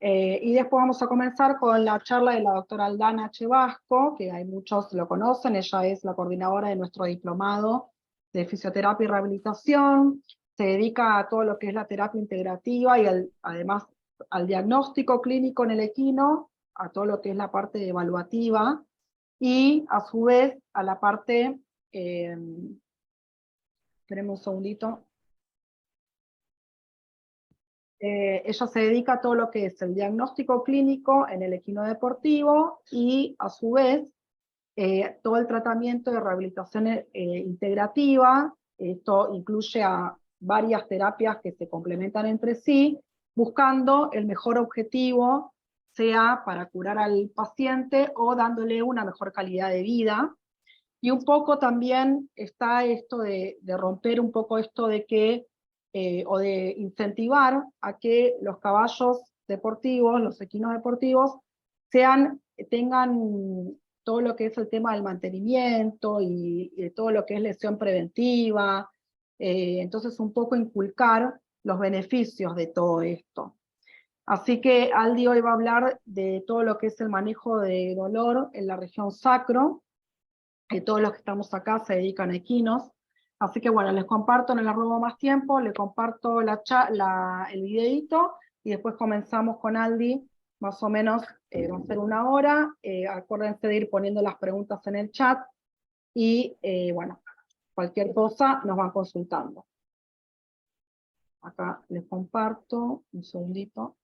Y después vamos a comenzar con la charla de la doctora Aldana H. Vasco, que hay muchos lo conocen, ella es la coordinadora de nuestro diplomado de fisioterapia y rehabilitación, se dedica a todo lo que es la terapia integrativa y además al diagnóstico clínico en el equino, a todo lo que es la parte evaluativa, y a su vez a la parte, esperemos un segundito, ella se dedica a todo lo que es el diagnóstico clínico en el equino deportivo y a su vez todo el tratamiento de rehabilitación integrativa. Esto incluye a varias terapias que se complementan entre sí, buscando el mejor objetivo, sea para curar al paciente o dándole una mejor calidad de vida. Y un poco también está esto de romper un poco esto de que, o de incentivar a que los caballos deportivos, los equinos deportivos, tengan todo lo que es el tema del mantenimiento y todo lo que es lesión preventiva. Entonces un poco inculcar los beneficios de todo esto. Así que Aldi hoy va a hablar de todo lo que es el manejo de dolor en la región sacro. Todos los que estamos acá se dedican a equinos. Así que bueno, les comparto, no les robo más tiempo, les comparto el videito y después comenzamos con Aldi, más o menos va a ser 1 hora. Acuérdense de ir poniendo las preguntas en el chat y bueno, cualquier cosa nos van consultando. Acá les comparto, un segundito.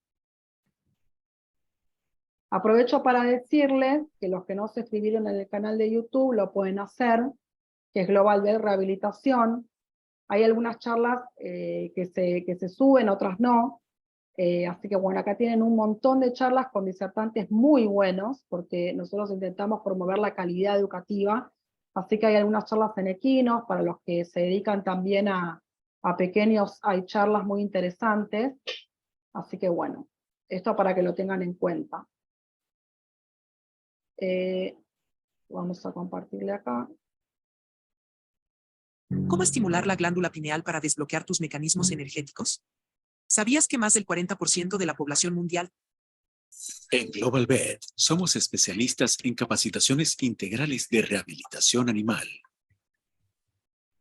Aprovecho para decirles que los que no se inscribieron en el canal de YouTube lo pueden hacer, que es Global Bed Rehabilitación. Hay algunas charlas que se suben, otras no. Así que bueno, acá tienen un montón de charlas con disertantes muy buenos, porque nosotros intentamos promover la calidad educativa. Así que hay algunas charlas en equinos, para los que se dedican también a pequeños, hay charlas muy interesantes. Así que bueno, esto para que lo tengan en cuenta. Vamos a compartirle acá. ¿Cómo estimular la glándula pineal para desbloquear tus mecanismos energéticos? ¿Sabías que más del 40% de la población mundial? En Global Vet somos especialistas en capacitaciones integrales de rehabilitación animal.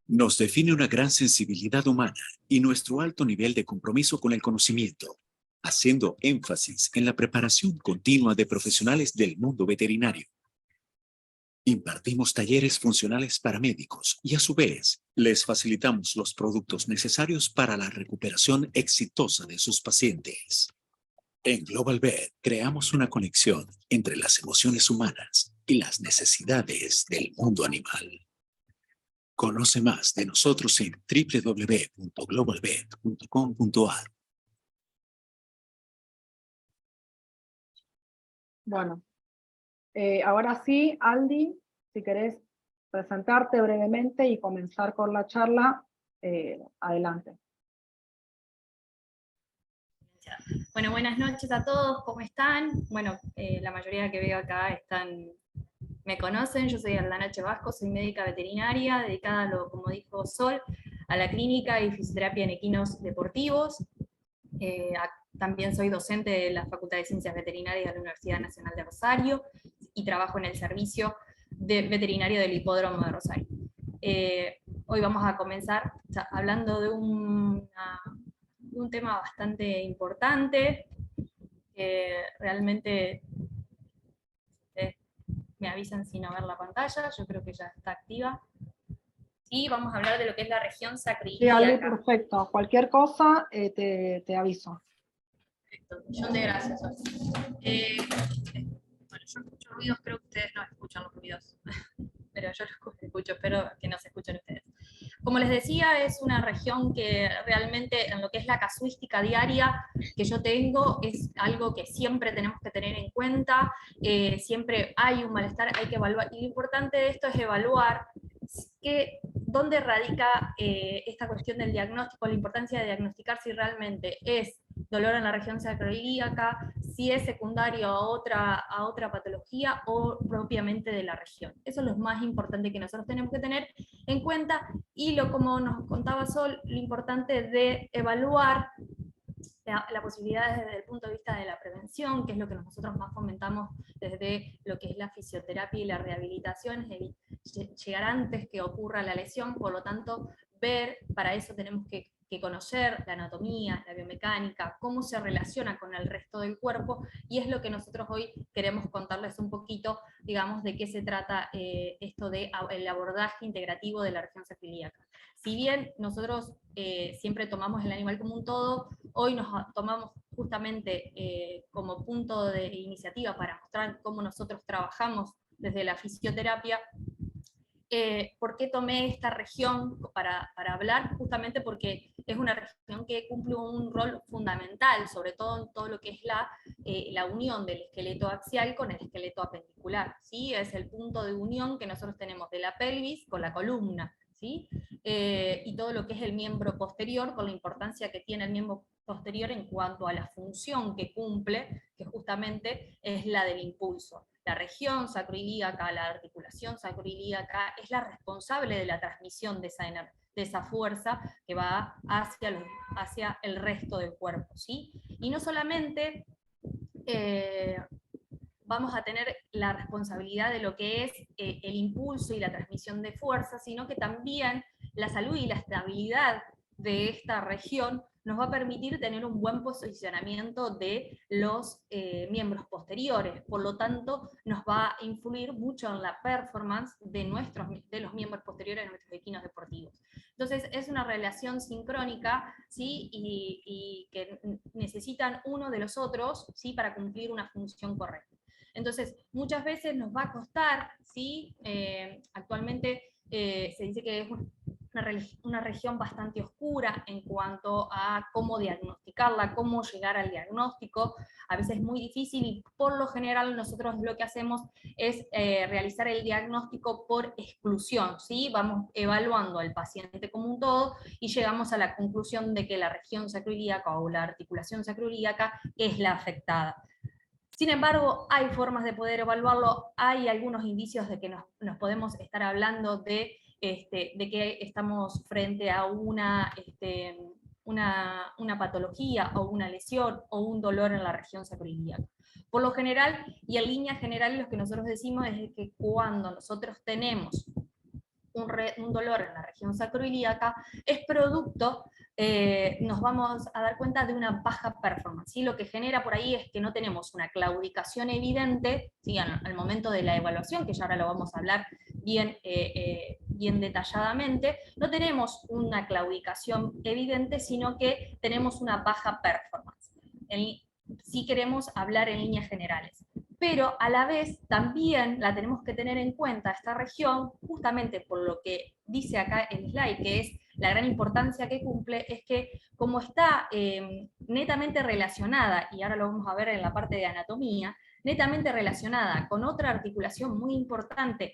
Nos define una gran sensibilidad humana y nuestro alto nivel de compromiso con el conocimiento, haciendo énfasis en la preparación continua de profesionales del mundo veterinario. Impartimos talleres funcionales para médicos y a su vez les facilitamos los productos necesarios para la recuperación exitosa de sus pacientes. En Global Vet creamos una conexión entre las emociones humanas y las necesidades del mundo animal. Conoce más de nosotros en www.globalvet.com.ar. Bueno, ahora sí, Aldi, si querés presentarte brevemente y comenzar con la charla, adelante. Bueno, buenas noches a todos, ¿cómo están? Bueno, la mayoría que veo acá me conocen, yo soy Aldana H. Vasco, soy médica veterinaria, dedicada, como dijo Sol, a la clínica y fisioterapia en equinos deportivos. También soy docente de la Facultad de Ciencias Veterinarias de la Universidad Nacional de Rosario y trabajo en el servicio veterinario del Hipódromo de Rosario. Hoy vamos a comenzar hablando de un tema bastante importante, que realmente me avisan si no ver la pantalla, yo creo que ya está activa. Y vamos a hablar de lo que es la región sacroiliaca. Sí, Aldi, perfecto. Cualquier cosa te aviso. Perfecto, un millón de gracias. Bueno, yo escucho ruidos, creo que ustedes no escuchan los ruidos, pero yo los escucho, espero que no se escuchen ustedes. Como les decía, es una región que realmente en lo que es la casuística diaria que yo tengo es algo que siempre tenemos que tener en cuenta, siempre hay un malestar, hay que evaluar, y lo importante de esto es evaluar dónde radica esta cuestión del diagnóstico, la importancia de diagnosticar si realmente es dolor en la región sacroilíaca, si es secundario a otra patología o propiamente de la región. Eso es lo más importante que nosotros tenemos que tener en cuenta, y como nos contaba Sol, lo importante de evaluar la posibilidad desde el punto de vista de la prevención, que es lo que nosotros más fomentamos desde lo que es la fisioterapia y la rehabilitación, es llegar antes que ocurra la lesión, por lo tanto, para eso tenemos que conocer la anatomía, la biomecánica, cómo se relaciona con el resto del cuerpo, y es lo que nosotros hoy queremos contarles un poquito, digamos, de qué se trata esto del abordaje integrativo de la región sacroiliaca. Si bien nosotros siempre tomamos el animal como un todo, hoy nos tomamos justamente como punto de iniciativa para mostrar cómo nosotros trabajamos desde la fisioterapia. ¿Por qué tomé esta región para hablar? Justamente porque es una región que cumple un rol fundamental, sobre todo en todo lo que es la unión del esqueleto axial con el esqueleto apendicular, ¿sí? Es el punto de unión que nosotros tenemos de la pelvis con la columna, ¿sí? Y todo lo que es el miembro posterior, con la importancia que tiene el miembro posterior en cuanto a la función que cumple, que justamente es la del impulso. La región sacroilíaca, la articulación sacroilíaca, es la responsable de la transmisión de esa fuerza que va hacia el resto del cuerpo, ¿sí? Y no solamente vamos a tener la responsabilidad de lo que es el impulso y la transmisión de fuerza, sino que también la salud y la estabilidad de esta región nos va a permitir tener un buen posicionamiento de los miembros posteriores, por lo tanto nos va a influir mucho en la performance de los miembros posteriores de nuestros equinos deportivos. Entonces es una relación sincrónica, ¿sí? y que necesitan uno de los otros, ¿sí? Para cumplir una función correcta. Entonces muchas veces nos va a costar, ¿sí? Actualmente se dice que es una región bastante oscura en cuanto a cómo diagnosticarla, cómo llegar al diagnóstico. A veces es muy difícil y por lo general nosotros lo que hacemos es realizar el diagnóstico por exclusión, ¿sí? Vamos evaluando al paciente como un todo y llegamos a la conclusión de que la región sacroilíaca o la articulación sacroilíaca es la afectada. Sin embargo, hay formas de poder evaluarlo, hay algunos indicios de que nos podemos estar hablando de que estamos frente a una patología o una lesión o un dolor en la región sacroiliaca. Por lo general, y en líneas generales, lo que nosotros decimos es que cuando nosotros tenemos un dolor en la región sacroilíaca, es producto, nos vamos a dar cuenta de una baja performance, ¿sí? Lo que genera por ahí es que no tenemos una claudicación evidente, ¿sí? Al momento de la evaluación, que ya ahora lo vamos a hablar bien detalladamente, no tenemos una claudicación evidente, sino que tenemos una baja performance. Si queremos hablar en líneas generales. Pero a la vez también la tenemos que tener en cuenta esta región, justamente por lo que dice acá el slide, que es la gran importancia que cumple, es que como está netamente relacionada, y ahora lo vamos a ver en la parte de anatomía, netamente relacionada con otra articulación muy importante,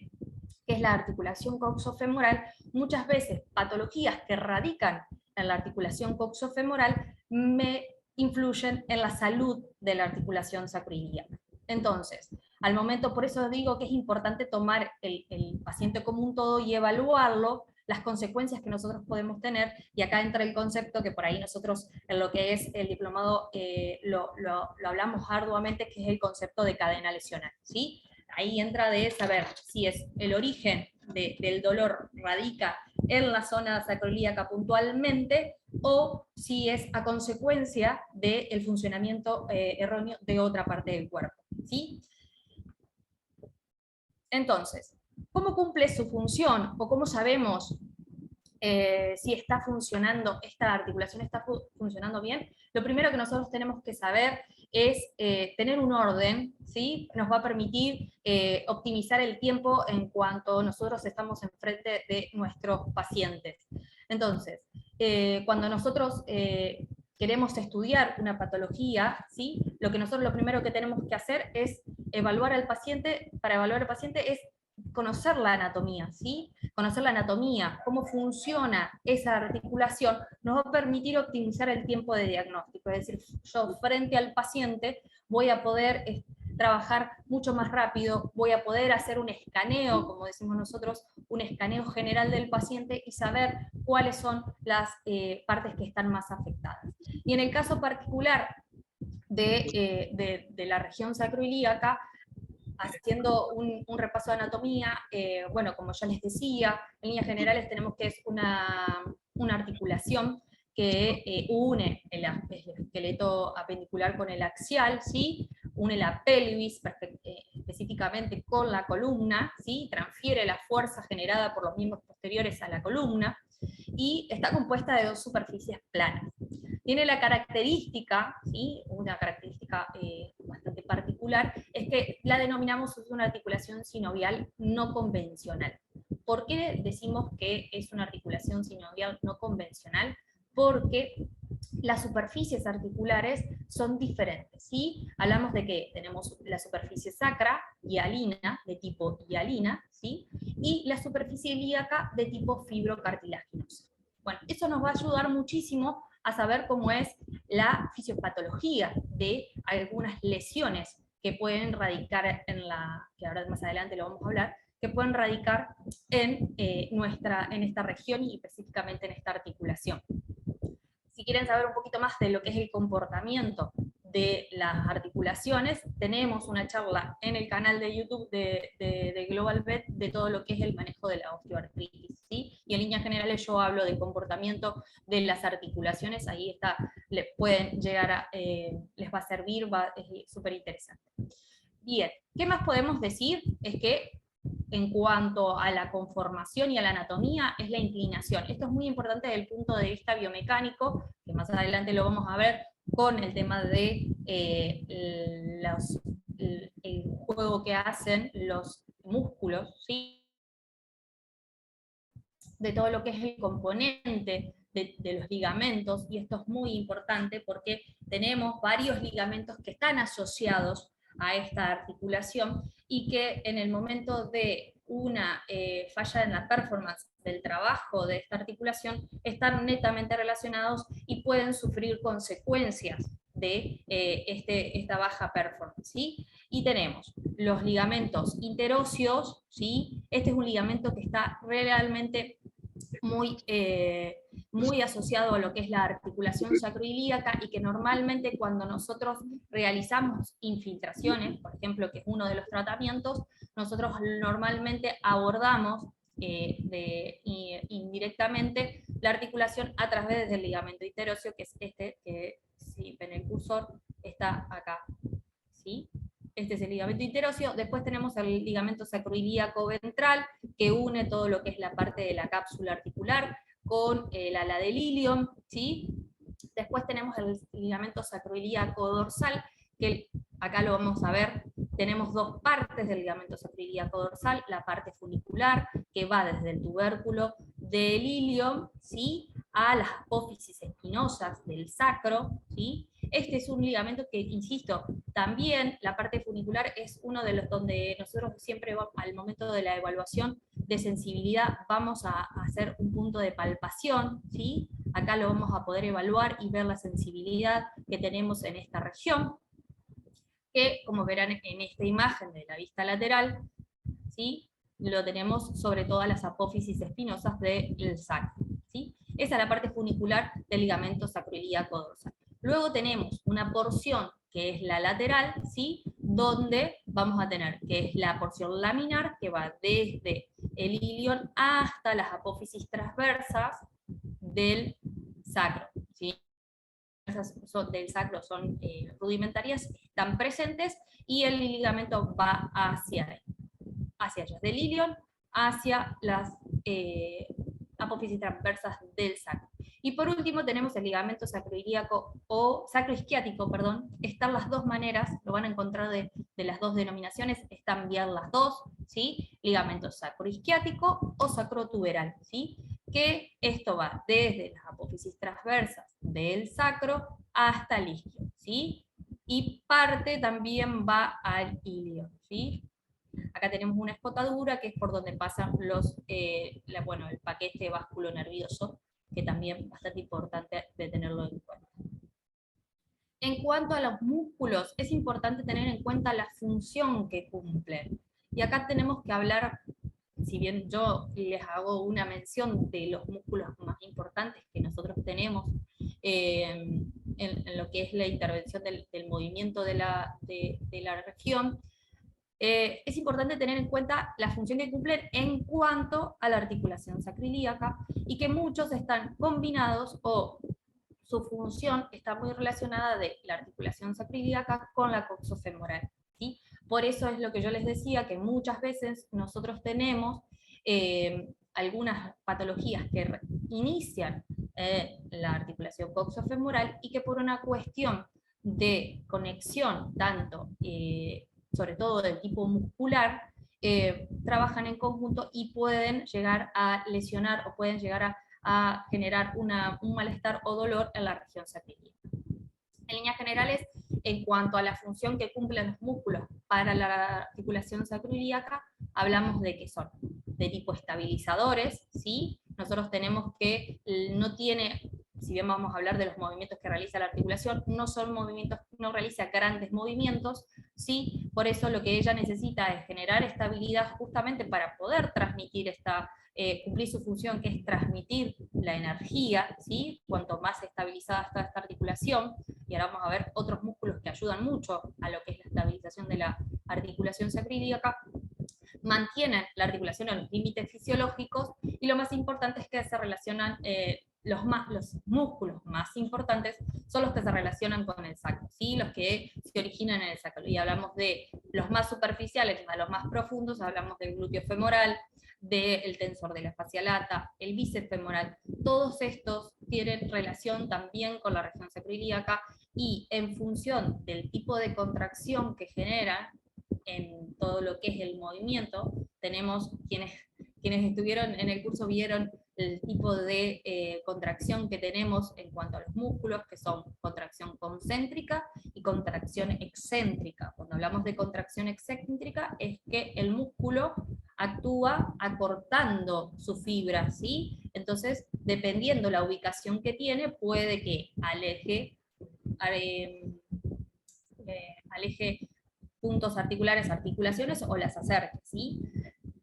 que es la articulación coxofemoral, muchas veces patologías que radican en la articulación coxofemoral me influyen en la salud de la articulación sacroiliaca. Entonces, al momento, por eso digo que es importante tomar el paciente como un todo y evaluarlo, las consecuencias que nosotros podemos tener, y acá entra el concepto que por ahí nosotros en lo que es el diplomado lo hablamos arduamente, que es el concepto de cadena lesional, ¿sí? Ahí entra de saber si es el origen del dolor radica en la zona sacroilíaca puntualmente, o si es a consecuencia del funcionamiento erróneo de otra parte del cuerpo, ¿sí? Entonces, ¿cómo cumple su función? ¿O cómo sabemos si está funcionando, esta articulación está funcionando bien? Lo primero que nosotros tenemos que saber es tener un orden, ¿sí? Nos va a permitir optimizar el tiempo en cuanto nosotros estamos enfrente de nuestros pacientes. Entonces, cuando nosotros queremos estudiar una patología, ¿sí? Lo primero que tenemos que hacer es evaluar al paciente. Para evaluar al paciente es conocer la anatomía, ¿sí? Conocer la anatomía, cómo funciona esa articulación, nos va a permitir optimizar el tiempo de diagnóstico. Es decir, yo frente al paciente voy a poder trabajar mucho más rápido, voy a poder hacer un escaneo, como decimos nosotros, un escaneo general del paciente y saber cuáles son las partes que están más afectadas. Y en el caso particular de la región sacroilíaca, haciendo un repaso de anatomía, bueno, como ya les decía, en líneas generales tenemos que es una articulación que une el esqueleto apendicular con el axial, ¿sí? Une la pelvis específicamente con la columna, ¿sí? Transfiere la fuerza generada por los miembros posteriores a la columna, y está compuesta de dos superficies planas. Tiene la característica, ¿sí? Una característica bastante particular, es que la denominamos una articulación sinovial no convencional. ¿Por qué decimos que es una articulación sinovial no convencional? Porque las superficies articulares son diferentes, ¿sí? Hablamos de que tenemos la superficie sacra, hialina, de tipo hialina, ¿sí? Y la superficie ilíaca de tipo fibrocartilaginosa. Bueno, eso nos va a ayudar muchísimo a saber cómo es la fisiopatología de algunas lesiones que pueden radicar en que ahora más adelante lo vamos a hablar, que pueden radicar en esta región y específicamente en esta articulación. Si quieren saber un poquito más de lo que es el comportamiento de las articulaciones, tenemos una charla en el canal de YouTube de Global Vet de todo lo que es el manejo de la osteoartritis, ¿sí? Y en líneas generales yo hablo de comportamiento de las articulaciones, ahí está, les va a servir, es súper interesante. Bien, ¿qué más podemos decir? Es que en cuanto a la conformación y a la anatomía, es la inclinación. Esto es muy importante desde el punto de vista biomecánico, que más adelante lo vamos a ver con el tema de el juego que hacen los músculos, ¿sí? De todo lo que es el componente de los ligamentos, y esto es muy importante porque tenemos varios ligamentos que están asociados a esta articulación y que en el momento de una falla en la performance del trabajo de esta articulación están netamente relacionados y pueden sufrir consecuencias de esta baja performance, ¿sí? Y tenemos los ligamentos interóseos, ¿sí? Este es un ligamento que está realmente muy asociado a lo que es la articulación sacroilíaca, y que normalmente cuando nosotros realizamos infiltraciones, por ejemplo, que es uno de los tratamientos, nosotros normalmente abordamos indirectamente la articulación a través del ligamento interóseo, que es este, que si ven el cursor, está acá, ¿sí? Este es el ligamento interóseo. Después tenemos el ligamento sacroilíaco ventral, que une todo lo que es la parte de la cápsula articular con el ala del ilion, ¿sí? Después tenemos el ligamento sacroilíaco dorsal, que acá lo vamos a ver. Tenemos dos partes del ligamento sacroilíaco dorsal, la parte funicular, que va desde el tubérculo del ilion, ¿sí?, a las apófisis espinosas del sacro, ¿sí? Este es un ligamento que, insisto, también la parte funicular es uno de los donde nosotros siempre al momento de la evaluación de sensibilidad vamos a hacer un punto de palpación, ¿sí? Acá lo vamos a poder evaluar y ver la sensibilidad que tenemos en esta región, que como verán en esta imagen de la vista lateral, ¿sí?, lo tenemos sobre todas las apófisis espinosas del sacro, ¿sí? Esa es la parte funicular del ligamento sacroilíaco dorsal. Luego tenemos una porción que es la lateral, ¿sí?, donde vamos a tener, que es la porción laminar, que va desde el ilion hasta las apófisis transversas del sacro, ¿sí? Del sacro son rudimentarias, están presentes, y el ligamento va hacia allá, del ilion hacia las apófisis transversas del sacro. Y por último tenemos el ligamento sacroilíaco o sacroisquiático, perdón. Están las dos maneras, lo van a encontrar de las dos denominaciones, están bien las dos, ¿sí? Ligamento sacroisquiático o sacrotuberal, ¿sí? Que esto va desde las apófisis transversas del sacro hasta el isquio, ¿sí? Y parte también va al ilion, ¿sí? Acá tenemos una escotadura que es por donde pasan el paquete vasculonervioso, que también es bastante importante de tenerlo en cuenta. En cuanto a los músculos, es importante tener en cuenta la función que cumplen. Y acá tenemos que hablar, si bien yo les hago una mención de los músculos más importantes que nosotros tenemos en lo que es la intervención del movimiento de la región, es importante tener en cuenta la función que cumplen en cuanto a la articulación sacroiliaca, y que muchos están combinados o su función está muy relacionada de la articulación sacroiliaca con la coxofemoral, ¿sí? Por eso es lo que yo les decía, que muchas veces nosotros tenemos algunas patologías que inician la articulación coxofemoral y que por una cuestión de conexión, tanto sobre todo del tipo muscular, trabajan en conjunto y pueden llegar a lesionar o pueden llegar a generar un malestar o dolor en la región sacroiliaca. En líneas generales, en cuanto a la función que cumplen los músculos para la articulación sacroiliaca, hablamos de que son de tipo estabilizadores, ¿sí? Nosotros tenemos que no tiene, si bien vamos a hablar de los movimientos que realiza la articulación, no son movimientos, no realiza grandes movimientos, ¿sí? Por eso lo que ella necesita es generar estabilidad justamente para poder transmitir cumplir su función, que es transmitir la energía, ¿sí? Cuanto más estabilizada está esta articulación, y ahora vamos a ver otros músculos que ayudan mucho a lo que es la estabilización de la articulación sacroiliaca, mantienen la articulación en los límites fisiológicos, y lo más importante es que se relacionan, los músculos más importantes son los que se relacionan con el sacro, ¿sí? Los que se originan en el sacro, y hablamos de los más superficiales a los más profundos, hablamos del glúteo femoral, del tensor de la fascia lata, el bíceps femoral. Todos estos tienen relación también con la región sacroiliaca, y en función del tipo de contracción que generan en todo lo que es el movimiento, tenemos quienes estuvieron en el curso vieron el tipo de contracción que tenemos en cuanto a los músculos, que son contracción concéntrica y contracción excéntrica. Cuando hablamos de contracción excéntrica es que el músculo actúa acortando su fibra, ¿sí? Entonces, dependiendo la ubicación que tiene, puede que aleje puntos articulares, articulaciones, o las acerque, ¿sí?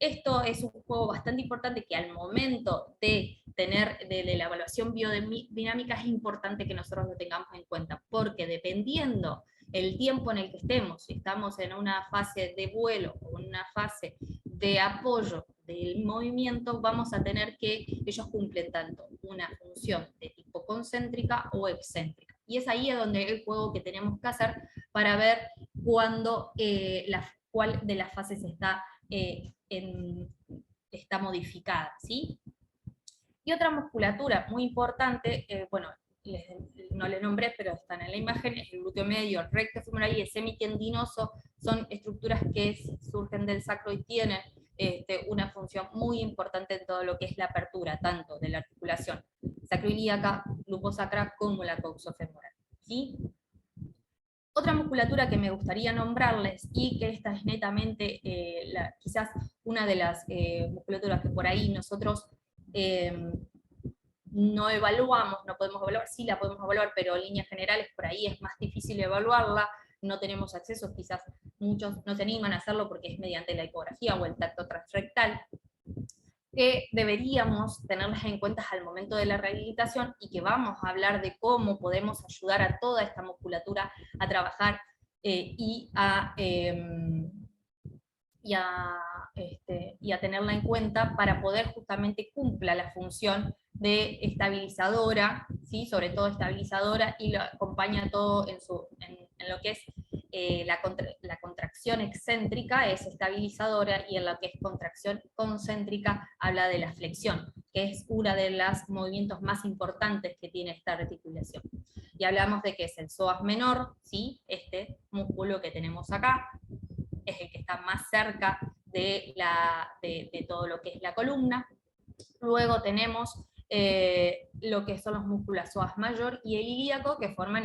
Esto es un juego bastante importante, que al momento de tener de la evaluación biodinámica es importante que nosotros lo tengamos en cuenta, porque dependiendo el tiempo en el que estemos, si estamos en una fase de vuelo o en una fase de apoyo del movimiento, vamos a tener que ellos cumplen tanto una función de tipo concéntrica o excéntrica. Y es ahí donde el juego que tenemos que hacer para ver cuándo cuál de las fases está modificada, ¿sí? Y otra musculatura muy importante, bueno, no le nombré, pero están en la imagen, es el glúteo medio, el recto femoral y el semitendinoso. Son estructuras que surgen del sacro y tienen una función muy importante en todo lo que es la apertura, tanto de la articulación sacroiliaca, luposacra, como la coxofemoral, ¿sí? Otra musculatura que me gustaría nombrarles, y que esta es netamente quizás una de las musculaturas que por ahí nosotros no evaluamos, no podemos evaluar, sí la podemos evaluar, pero en líneas generales por ahí es más difícil evaluarla, no tenemos acceso, quizás muchos no se animan a hacerlo porque es mediante la ecografía o el tacto transrectal, que deberíamos tenerlas en cuenta al momento de la rehabilitación, y que vamos a hablar de cómo podemos ayudar a toda esta musculatura a trabajar y a tenerla en cuenta para poder justamente cumpla la función de estabilizadora, ¿sí? Sobre todo estabilizadora, y lo acompaña todo en lo que es la contracción excéntrica es estabilizadora, y en lo que es contracción concéntrica habla de la flexión, que es uno de los movimientos más importantes que tiene esta articulación. Y hablamos de que es el psoas menor, ¿sí? Este músculo que tenemos acá es el que está más cerca de todo lo que es la columna. Luego tenemos lo que son los músculos psoas mayor y el ilíaco, que forman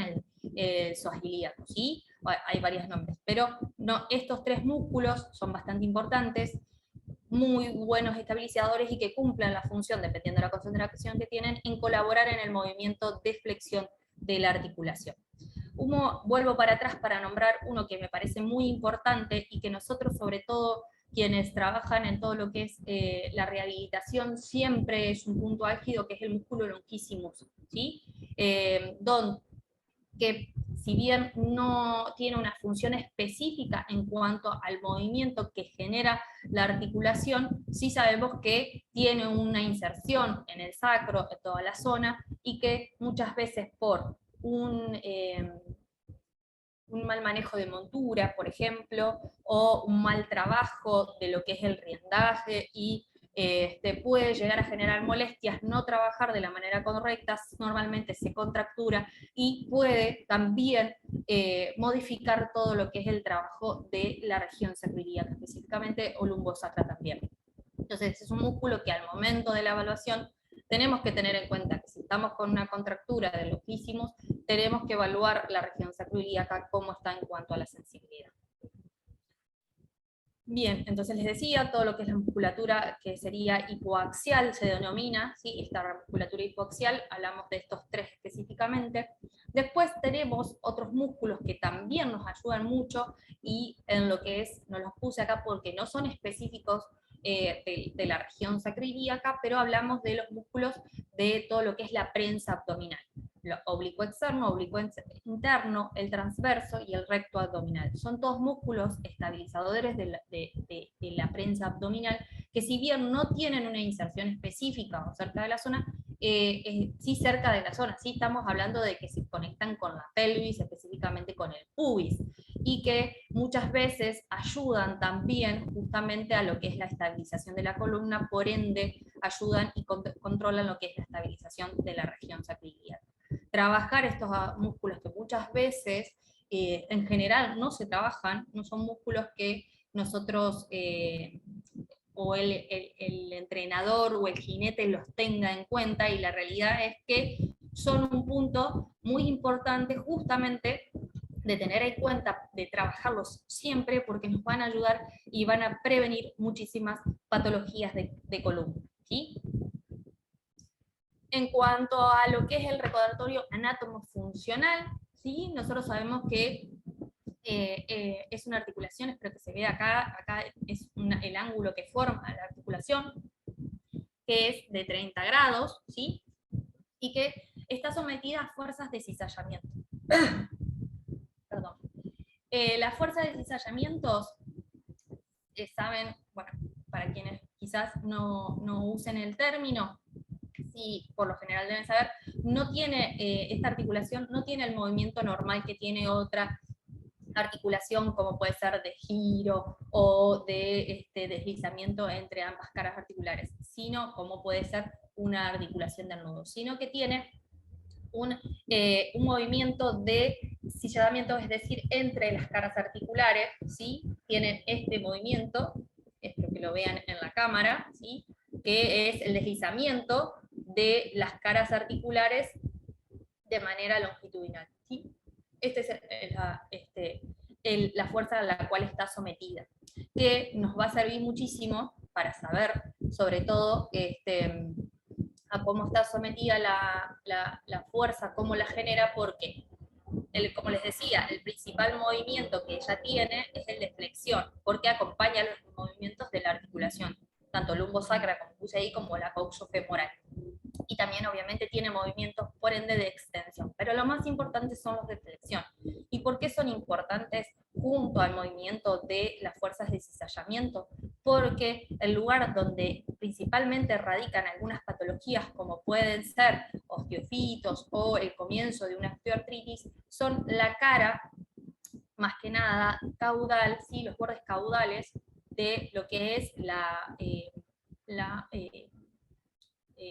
el psoas ilíaco, ¿sí? Hay varios nombres, pero no, estos tres músculos son bastante importantes, muy buenos estabilizadores, y que cumplen la función, dependiendo de la concentración que tienen, en colaborar en el movimiento de flexión de la articulación. Vuelvo para atrás para nombrar uno que me parece muy importante y que nosotros, sobre todo quienes trabajan en todo lo que es la rehabilitación, siempre es un punto álgido, que es el músculo longissimus, ¿sí? Que si bien no tiene una función específica en cuanto al movimiento que genera la articulación, sí sabemos que tiene una inserción en el sacro, en toda la zona, y que muchas veces por un mal manejo de montura, por ejemplo, o un mal trabajo de lo que es el riendaje y puede llegar a generar molestias, no trabajar de la manera correcta, normalmente se contractura y puede también modificar todo lo que es el trabajo de la región sacroiliaca, específicamente o lumbosacra también. Entonces es un músculo que al momento de la evaluación tenemos que tener en cuenta que si estamos con una contractura de longissimus, tenemos que evaluar la región sacroiliaca cómo está en cuanto a la sensibilidad. Bien, entonces les decía, todo lo que es la musculatura que sería hipoaxial se denomina, ¿sí? Esta musculatura hipoaxial, hablamos de estos tres específicamente. Después tenemos otros músculos que también nos ayudan mucho, y en lo que es, no los puse acá porque no son específicos de la región sacroiliaca, pero hablamos de los músculos de todo lo que es la prensa abdominal. Lo oblicuo externo, oblicuo interno, el transverso y el recto abdominal. Son todos músculos estabilizadores de la prensa abdominal, que si bien no tienen una inserción específica o cerca de la zona, sí cerca de la zona, sí estamos hablando de que se conectan con la pelvis, específicamente con el pubis, y que muchas veces ayudan también justamente a lo que es la estabilización de la columna, por ende ayudan y controlan lo que es la estabilización de la región sacroiliaca. Trabajar estos músculos que muchas veces en general no se trabajan, no son músculos que nosotros o el entrenador o el jinete los tenga en cuenta, y la realidad es que son un punto muy importante justamente de tener en cuenta, de trabajarlos siempre, porque nos van a ayudar y van a prevenir muchísimas patologías de columna, ¿sí? En cuanto a lo que es el recordatorio anatomofuncional, ¿sí? Nosotros sabemos que es una articulación, espero que se vea acá es el ángulo que forma la articulación, que es de 30 grados, ¿sí? Y que está sometida a fuerzas de cizallamiento. Perdón. Las fuerzas de cizallamientos, saben, bueno, para quienes quizás no usen el término, sí, por lo general deben saber, no tiene, esta articulación no tiene el movimiento normal que tiene otra articulación, como puede ser de giro o de deslizamiento entre ambas caras articulares, sino como puede ser una articulación del nudo, sino que tiene un movimiento de cizallamiento, es decir, entre las caras articulares, ¿sí? Tienen este movimiento, espero que lo vean en la cámara, ¿sí? Que es el deslizamiento de las caras articulares de manera longitudinal, ¿sí? Esta es la fuerza a la cual está sometida, que nos va a servir muchísimo para saber, sobre todo, a cómo está sometida la fuerza, cómo la genera, porque, como les decía, el principal movimiento que ella tiene es el de flexión, porque acompaña los movimientos de la articulación, tanto lumbosacra, como puse ahí, como la coxofemoral. Y también obviamente tiene movimientos por ende de extensión, pero lo más importante son los de flexión. ¿Y por qué son importantes junto al movimiento de las fuerzas de cizallamiento? Porque el lugar donde principalmente radican algunas patologías, como pueden ser osteofitos o el comienzo de una osteoartritis, son la cara, más que nada caudal, ¿sí? Los bordes caudales de lo que es la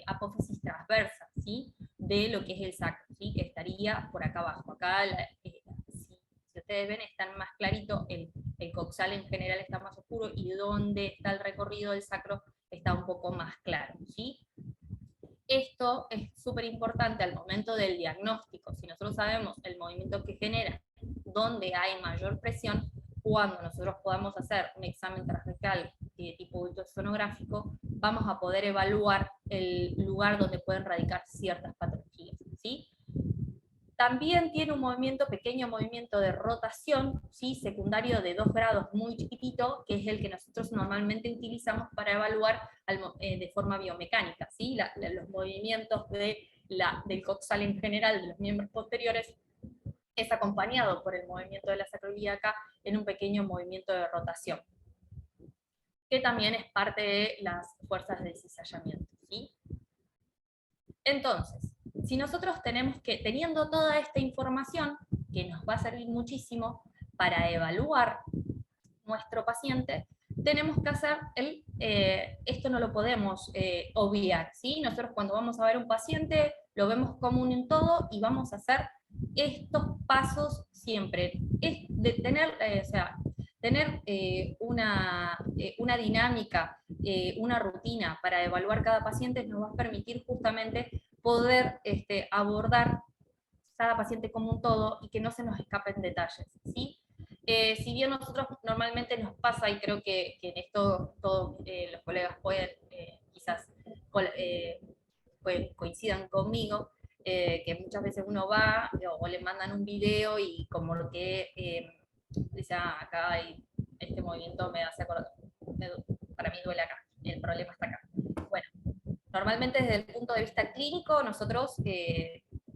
apófisis transversa, ¿sí? De lo que es el sacro, ¿sí? Que estaría por acá abajo. Acá, si ustedes ven, está más clarito, el coxal en general está más oscuro, y donde está el recorrido del sacro está un poco más claro, ¿sí? Esto es súper importante al momento del diagnóstico. Si nosotros sabemos el movimiento que genera, donde hay mayor presión, cuando nosotros podamos hacer un examen transrectal de tipo ultrasonográfico, vamos a poder evaluar el lugar donde pueden radicar ciertas patologías, ¿sí? También tiene un pequeño movimiento de rotación, ¿sí? Secundario de 2 grados muy chiquitito, que es el que nosotros normalmente utilizamos para evaluar de forma biomecánica, ¿sí? Los movimientos del coxal en general, de los miembros posteriores, es acompañado por el movimiento de la sacroiliaca en un pequeño movimiento de rotación, que también es parte de las fuerzas de cizallamiento, ¿sí? Entonces, si nosotros teniendo toda esta información, que nos va a servir muchísimo para evaluar nuestro paciente, tenemos que hacer esto no lo podemos obviar, ¿sí? Nosotros cuando vamos a ver un paciente, lo vemos como un todo y vamos a hacer estos pasos siempre. Es de tener una dinámica, una rutina para evaluar cada paciente nos va a permitir justamente poder abordar cada paciente como un todo y que no se nos escapen detalles, ¿sí? Si bien nosotros normalmente nos pasa, y creo que en esto todos los colegas pueden quizás coincidan conmigo, que muchas veces uno va o le mandan un video y como lo que dice, acá hay este movimiento me hace acordar, para mí duele acá, el problema está acá. Bueno, normalmente desde el punto de vista clínico nosotros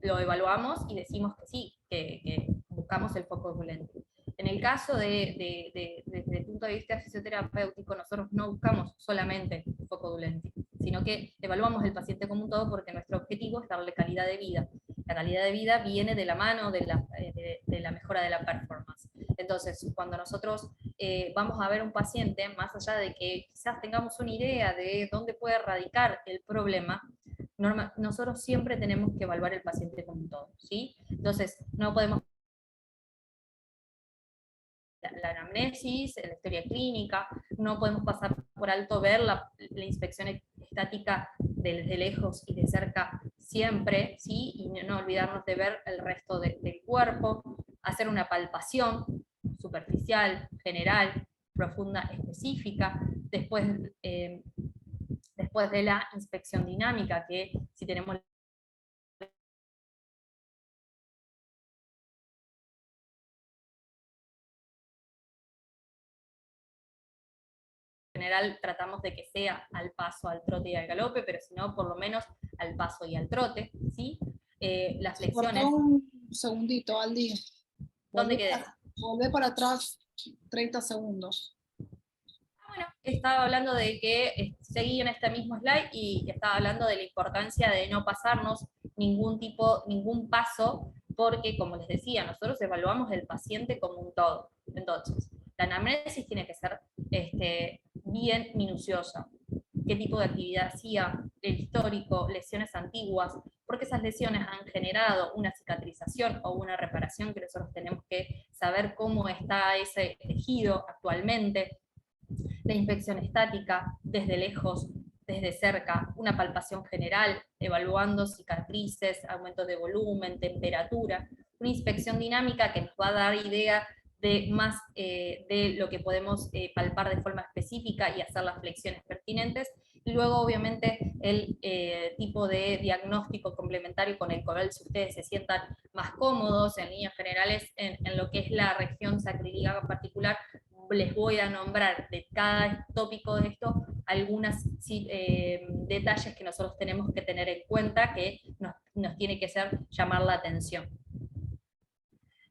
lo evaluamos y decimos que sí, que buscamos el foco dolente. En el caso desde el punto de vista fisioterapéutico, nosotros no buscamos solamente el foco dolente, sino que evaluamos el paciente como un todo porque nuestro objetivo es darle calidad de vida. La calidad de vida viene de la mano de la mejora de la performance. Entonces, cuando nosotros vamos a ver un paciente, más allá de que quizás tengamos una idea de dónde puede radicar el problema, nosotros siempre tenemos que evaluar el paciente como un todo, ¿sí? Entonces, no podemos la anamnesis, la historia clínica, no podemos pasar por alto ver la inspección estática desde lejos y de cerca siempre, ¿sí? Y no olvidarnos de ver el resto del cuerpo, hacer una palpación superficial, general, profunda, específica, después de la inspección dinámica, que si tenemos general tratamos de que sea al paso, al trote y al galope, pero si no, por lo menos al paso y al trote, ¿sí? Las flexiones... Cortó un segundito, Aldi. ¿Dónde quedé? Volvé para atrás 30 segundos. Bueno, estaba hablando de que seguí en este mismo slide y estaba hablando de la importancia de no pasarnos ningún paso, porque como les decía, nosotros evaluamos el paciente como un todo. Entonces, la anamnesis tiene que ser bien minuciosa. ¿Qué tipo de actividad hacía? El histórico, lesiones antiguas, porque esas lesiones han generado una cicatrización o una reparación que nosotros tenemos que saber cómo está ese tejido actualmente. La inspección estática, desde lejos, desde cerca, una palpación general, evaluando cicatrices, aumento de volumen, temperatura, una inspección dinámica que nos va a dar idea de más de lo que podemos palpar de forma específica y hacer las flexiones pertinentes, y luego obviamente el tipo de diagnóstico complementario con el cual si ustedes se sientan más cómodos en líneas generales en lo que es la región sacroiliaca en particular, les voy a nombrar de cada tópico de esto algunos detalles que nosotros tenemos que tener en cuenta que nos tiene que llamar la atención.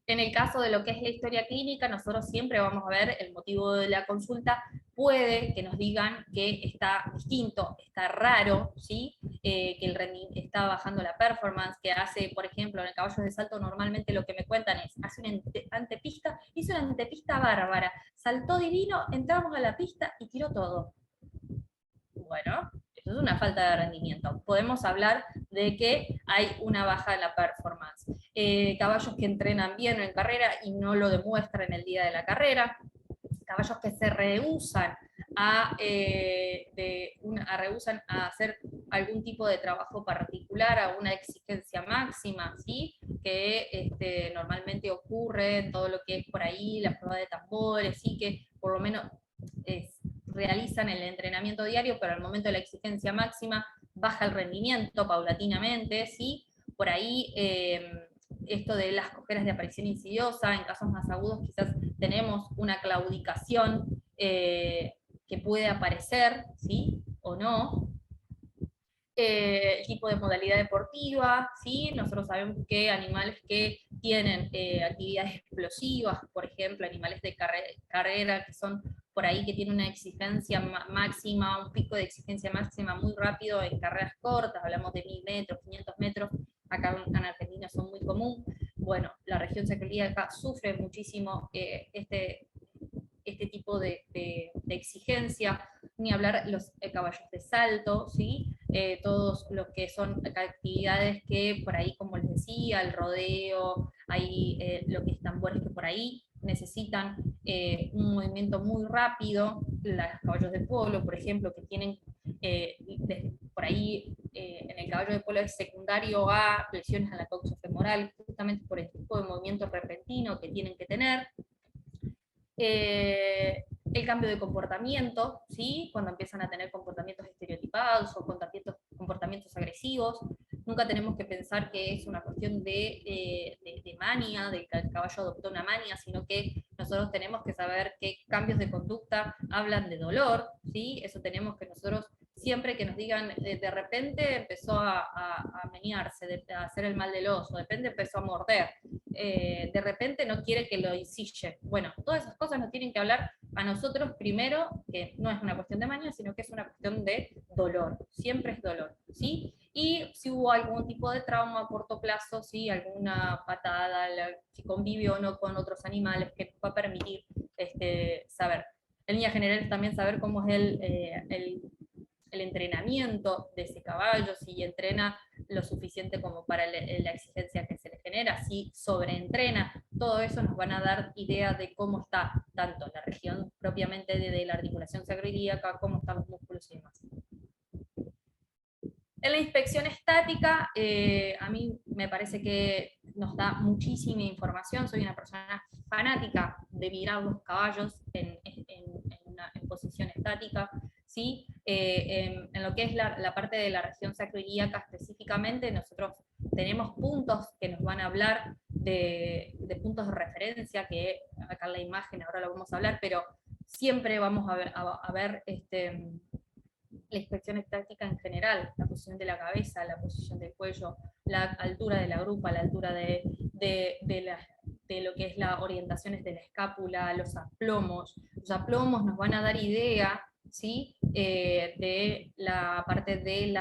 En el caso de lo que es la historia clínica, nosotros siempre vamos a ver el motivo de la consulta, puede que nos digan que está distinto, está raro, ¿sí? Que el rendimiento está bajando la performance, que hace, por ejemplo, en el caballo de salto normalmente lo que me cuentan es, hace una antepista, hizo una antepista bárbara, saltó divino, entramos a la pista y tiró todo. Bueno, eso es una falta de rendimiento. Podemos hablar de que hay una baja en la performance. Caballos que entrenan bien en carrera y no lo demuestran el día de la carrera. Caballos que se rehúsan a hacer algún tipo de trabajo particular a una exigencia máxima, ¿sí? Que normalmente ocurre en todo lo que es por ahí, la prueba de tambores, ¿sí? Que por lo menos realizan el entrenamiento diario, pero al momento de la exigencia máxima baja el rendimiento paulatinamente, ¿sí? Por ahí esto de las cojeras de aparición insidiosa, en casos más agudos quizás tenemos una claudicación que puede aparecer, ¿sí? O no. Tipo de modalidad deportiva, ¿sí? Nosotros sabemos que animales que tienen actividades explosivas, por ejemplo, animales de carrera que son por ahí que tienen una exigencia máxima, un pico de exigencia máxima muy rápido en carreras cortas, hablamos de 1000 metros, 500 metros, acá en Argentina son muy común. Bueno, la región sacroiliaca sufre muchísimo este tipo de exigencia, ni hablar los caballos de salto, ¿sí? Todos los que son actividades que por ahí, como les decía, el rodeo, hay lo que es tambores que por ahí necesitan un movimiento muy rápido, los caballos de polo, por ejemplo, que tienen por ahí en el caballo de polo es secundario a lesiones a la coxofemoral, justamente por el tipo de movimiento repentino que tienen que tener. El cambio de comportamiento, ¿sí? Cuando empiezan a tener comportamientos estereotipados o comportamientos agresivos. Nunca tenemos que pensar que es una cuestión de mania, de que el caballo adoptó una mania, sino que nosotros tenemos que saber que cambios de conducta hablan de dolor, ¿sí? Eso tenemos que nosotros, siempre que nos digan de repente empezó a menearse, a hacer el mal del oso, de repente empezó a morder, de repente no quiere que lo insille. Bueno, todas esas cosas nos tienen que hablar a nosotros primero, que no es una cuestión de maña, sino que es una cuestión de dolor, siempre es dolor, ¿sí? Y si hubo algún tipo de trauma a corto plazo, ¿sí? Alguna patada, si convive o no con otros animales, que va a permitir saber. En líneas generales también saber cómo es el entrenamiento de ese caballo, si entrena lo suficiente como para la exigencia que se le genera, si sobreentrena, todo eso nos van a dar idea de cómo está tanto la región propiamente de la articulación sacroiliaca, cómo están los músculos y demás. En la inspección estática, a mí me parece que nos da muchísima información, soy una persona fanática de mirar los caballos en posición estática, ¿sí? En lo que es la parte de la región sacroiliaca específicamente, nosotros tenemos puntos que nos van a hablar de puntos de referencia, que acá en la imagen ahora lo vamos a hablar, pero siempre vamos a ver la inspección estática en general, la posición de la cabeza, la posición del cuello, la altura de la grupa, la altura de lo que es las orientaciones de la escápula, los aplomos. Los aplomos nos van a dar idea, ¿sí? De la parte de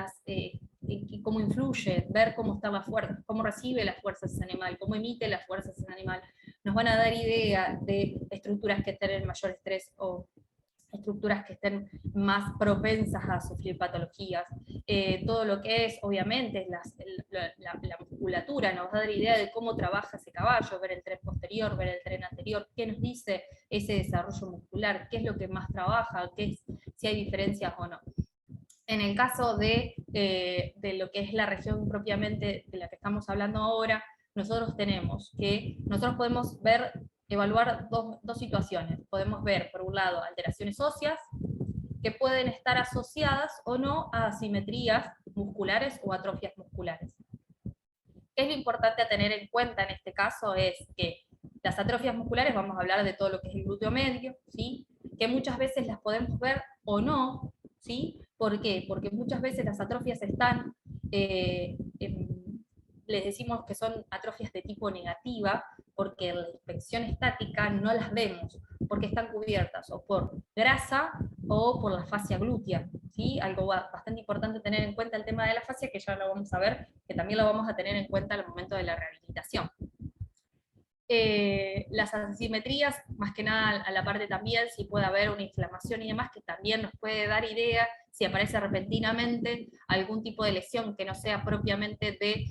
cómo influye, ver cómo está la fuerza, cómo recibe las fuerzas ese animal, cómo emite las fuerzas ese animal. Nos van a dar idea de estructuras que estén en mayor estrés o estructuras que estén más propensas a sufrir patologías. Todo lo que es, obviamente, la musculatura nos va a dar idea de cómo trabaja ese caballo, ver el tren posterior, ver el tren anterior, qué nos dice ese desarrollo muscular, qué es lo que más trabaja, si hay diferencias o no. En el caso de lo que es la región propiamente de la que estamos hablando ahora, nosotros podemos evaluar dos situaciones. Podemos ver, por un lado, alteraciones óseas, que pueden estar asociadas o no a asimetrías musculares o atrofias musculares. ¿Qué es lo importante a tener en cuenta en este caso? Es que las atrofias musculares, vamos a hablar de todo lo que es el glúteo medio, ¿sí? Que muchas veces las podemos ver o no, ¿sí? ¿Por qué? Porque muchas veces las atrofias están, les decimos que son atrofias de tipo negativa, porque en la inspección estática no las vemos, porque están cubiertas o por grasa o por la fascia glútea, ¿sí? Algo bastante importante tener en cuenta el tema de la fascia, que ya lo vamos a ver, que también lo vamos a tener en cuenta al momento de la rehabilitación. Las asimetrías, más que nada a la parte también, si puede haber una inflamación y demás, que también nos puede dar idea si aparece repentinamente algún tipo de lesión que no sea propiamente de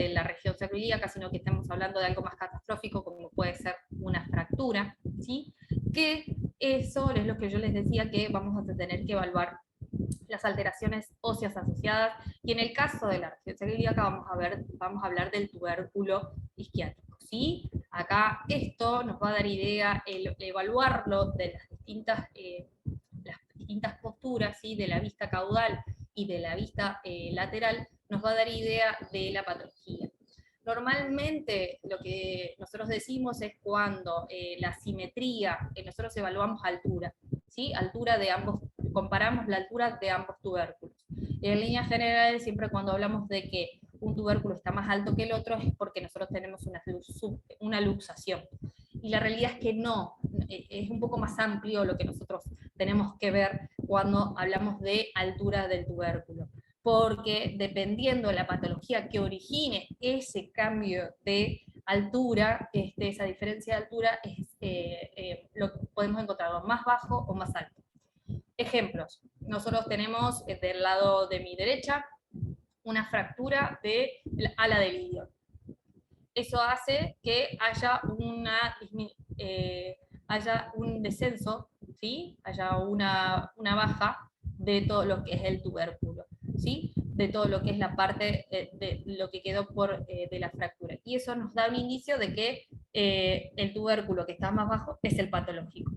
la región sacroiliaca, sino que estemos hablando de algo más catastrófico, como puede ser una fractura, ¿sí? Que eso es lo que yo les decía, que vamos a tener que evaluar las alteraciones óseas asociadas, y en el caso de la región sacroiliaca vamos a hablar del tubérculo isquiático, ¿sí? Acá esto nos va a dar idea, el evaluarlo de las distintas posturas, ¿sí? De la vista caudal y de la vista lateral, nos va a dar idea de la patología. Normalmente lo que nosotros decimos es cuando la simetría, nosotros evaluamos altura, ¿sí? Altura de ambos, comparamos la altura de ambos tubérculos. En líneas generales, siempre cuando hablamos de que un tubérculo está más alto que el otro es porque nosotros tenemos una luxación. Y la realidad es que no, es un poco más amplio lo que nosotros tenemos que ver cuando hablamos de altura del tubérculo, porque dependiendo de la patología que origine ese cambio de altura, esa diferencia de altura, lo podemos encontrarlo más bajo o más alto. Ejemplos, nosotros tenemos del lado de mi derecha una fractura del ala del ilion. Eso hace que haya un descenso, ¿sí? Haya una baja de todo lo que es el tubérculo, ¿sí? De todo lo que es la parte de lo que quedó de la fractura. Y eso nos da un indicio de que el tubérculo que está más bajo es el patológico.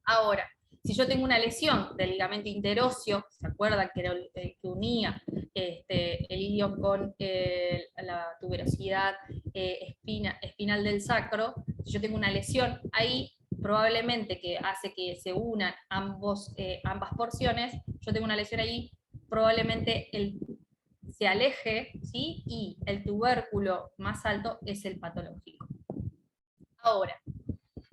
Ahora, si yo tengo una lesión del ligamento interóseo, ¿se acuerdan que era el que unía el ilion con la tuberosidad espinal del sacro? Si yo tengo una lesión ahí, probablemente que hace que se unan ambas porciones, yo tengo una lesión ahí, probablemente se aleje, ¿sí? Y el tubérculo más alto es el patológico. Ahora,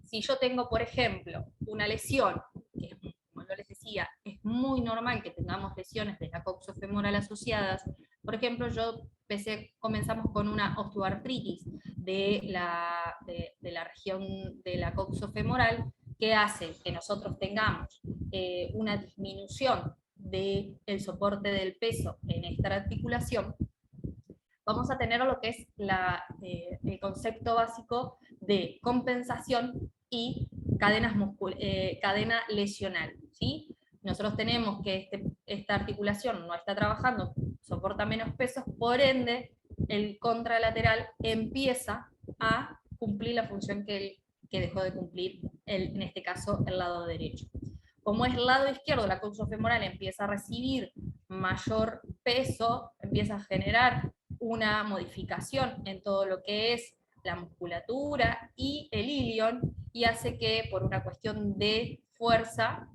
si yo tengo, por ejemplo, una lesión, que como yo les decía, es muy normal que tengamos lesiones de la coxofemoral asociadas. Por ejemplo, comenzamos con una osteoartritis de la región de la coxofemoral, que hace que nosotros tengamos una disminución del soporte del peso en esta articulación. Vamos a tener lo que es el concepto básico de compensación y cadena lesional, ¿sí? Nosotros tenemos que esta articulación no está trabajando, soporta menos pesos, por ende el contralateral empieza a cumplir la función que dejó de cumplir, en este caso, el lado derecho. Como es el lado izquierdo, la coxofemoral empieza a recibir mayor peso, empieza a generar una modificación en todo lo que es la musculatura y el ilion, y hace que por una cuestión de fuerza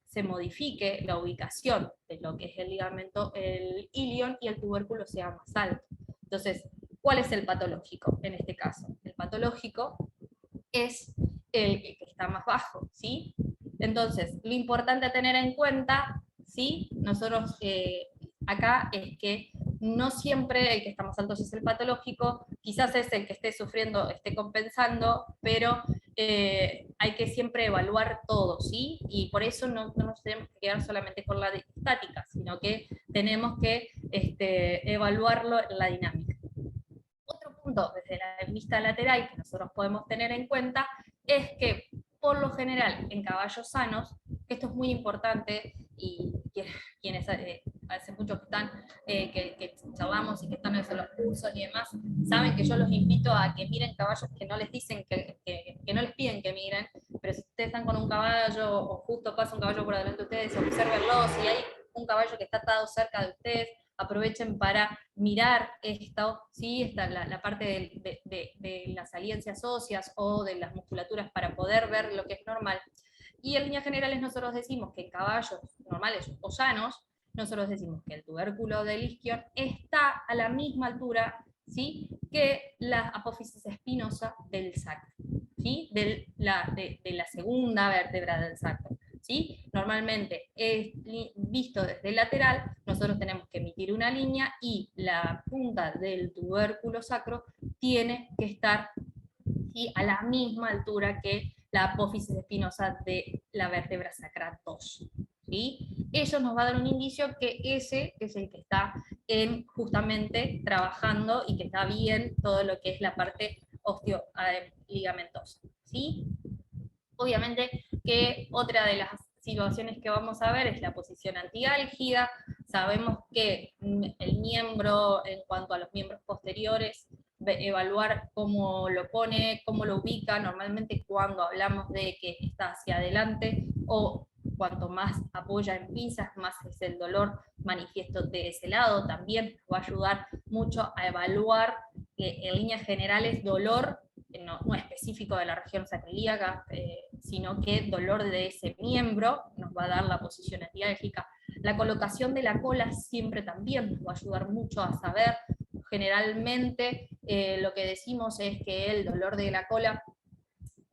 se modifique la ubicación de lo que es el ligamento, el ilion, y el tubérculo sea más alto. Entonces, ¿cuál es el patológico en este caso? El patológico es el que está más bajo, ¿sí? Entonces, lo importante a tener en cuenta, ¿sí? Nosotros acá es que no siempre el que está más alto es el patológico, quizás es el que esté sufriendo, esté compensando, pero hay que siempre evaluar todo, ¿sí? Y por eso no nos tenemos que quedar solamente con la estática, sino que tenemos que evaluarlo en la dinámica. Otro punto desde la vista lateral que nosotros podemos tener en cuenta es que, por lo general, en caballos sanos, esto es muy importante, y quienes hace mucho que están, que charlamos y que están en los cursos y demás, saben que yo los invito a que miren caballos que no les dicen, que no les piden que miren, pero si ustedes están con un caballo, o justo pasa un caballo por delante de ustedes, obsérvenlo, si hay un caballo que está atado cerca de ustedes, aprovechen para mirar esto, ¿sí? la parte de las saliencias óseas o de las musculaturas para poder ver lo que es normal. Y en líneas generales nosotros decimos que en caballos normales o sanos, nosotros decimos que el tubérculo del isquion está a la misma altura, ¿sí?, que la apófisis espinosa del sacro, ¿sí?, de la segunda vértebra del sacro. ¿Sí? Normalmente es visto desde el lateral, nosotros tenemos que emitir una línea y la punta del tubérculo sacro tiene que estar, ¿sí?, a la misma altura que la apófisis espinosa de la vértebra sacra 2. ¿Sí? Eso nos va a dar un indicio que ese es el que está justamente trabajando y que está bien todo lo que es la parte ligamentosa. ¿Sí? Obviamente que otra de las situaciones que vamos a ver es la posición antiálgida. Sabemos que el miembro, en cuanto a los miembros posteriores, evaluar cómo lo pone, cómo lo ubica. Normalmente cuando hablamos de que está hacia adelante, o cuanto más apoya en pinzas, más es el dolor manifiesto de ese lado. También va a ayudar mucho a evaluar, en líneas generales, dolor, no específico de la región sacroiliaca, sino que dolor de ese miembro nos va a dar la posición etiálgica. La colocación de la cola siempre también nos va a ayudar mucho a saber. Generalmente lo que decimos es que el dolor de la cola,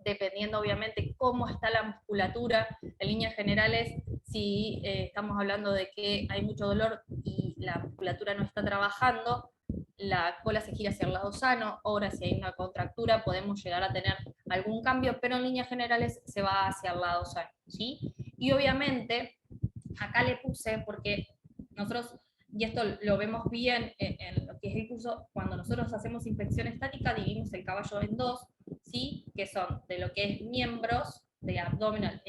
dependiendo obviamente cómo está la musculatura, en líneas generales, si estamos hablando de que hay mucho dolor y la musculatura no está trabajando, la cola se gira hacia el lado sano. Ahora si hay una contractura podemos llegar a tener algún cambio, pero en líneas generales se va hacia el lado sano, ¿sí? Y obviamente, acá le puse porque nosotros, y esto lo vemos bien en lo que es el curso, cuando nosotros hacemos inspección estática dividimos el caballo en dos, ¿sí? Que son de lo que es miembros, de abdomen,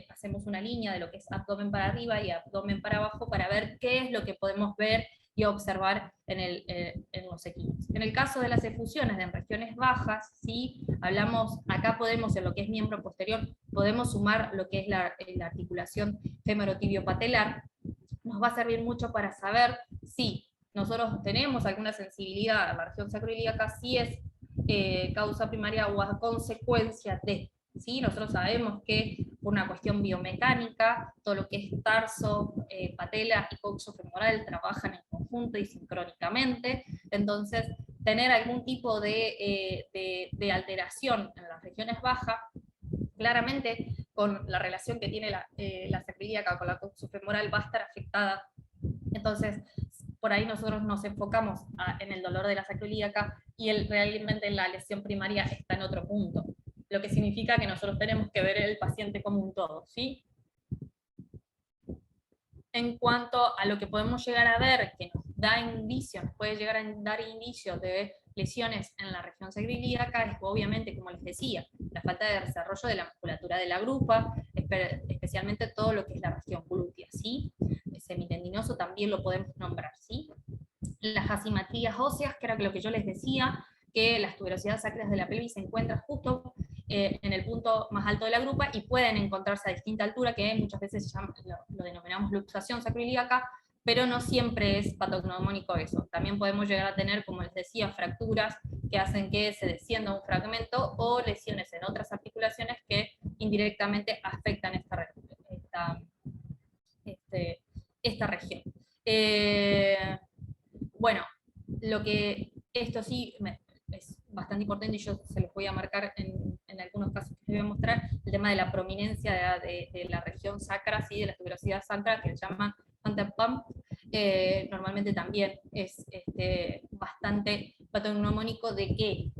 hacemos una línea de lo que es abdomen para arriba y abdomen para abajo para ver qué es lo que podemos ver y observar en los equipos. En el caso de las efusiones en regiones bajas, ¿sí? Hablamos, acá podemos, en lo que es miembro posterior, podemos sumar lo que es la articulación femoropatelar. Nos va a servir mucho para saber si nosotros tenemos alguna sensibilidad a la región sacroiliaca, si es causa primaria o a consecuencia de, ¿sí? Nosotros sabemos que por una cuestión biomecánica, todo lo que es tarso, patela y coxofemoral trabajan en conjunto y sincrónicamente, entonces tener algún tipo de alteración en las regiones bajas, claramente con la relación que tiene la sacroiliaca con la coxofemoral va a estar afectada. Entonces, por ahí nosotros nos enfocamos en el dolor de la sacroiliaca y realmente la lesión primaria está en otro punto, lo que significa que nosotros tenemos que ver el paciente como un todo, ¿sí? En cuanto a lo que podemos llegar a ver, que nos da indicios, nos puede llegar a dar indicios de lesiones en la región sacroiliaca, es obviamente, como les decía, la falta de desarrollo de la musculatura de la grupa, especialmente todo lo que es la región glútea, ¿sí? El semitendinoso también lo podemos nombrar, ¿sí? Las asimetrías óseas, que era lo que yo les decía, que las tuberosidades sacras de la pelvis se encuentran justo en el punto más alto de la grupa y pueden encontrarse a distinta altura, que muchas veces lo denominamos luxación sacroiliaca, pero no siempre es patognomónico eso. También podemos llegar a tener, como les decía, fracturas que hacen que se descienda un fragmento o lesiones en otras articulaciones que indirectamente afectan esta región. Bueno, esto sí es bastante importante y yo se los voy a marcar en algunos casos que les voy a mostrar, el tema de la prominencia de la región sacra, ¿sí? De la tuberosidad sacra, que se llama Hunter Pump, normalmente también es bastante patognomónico de que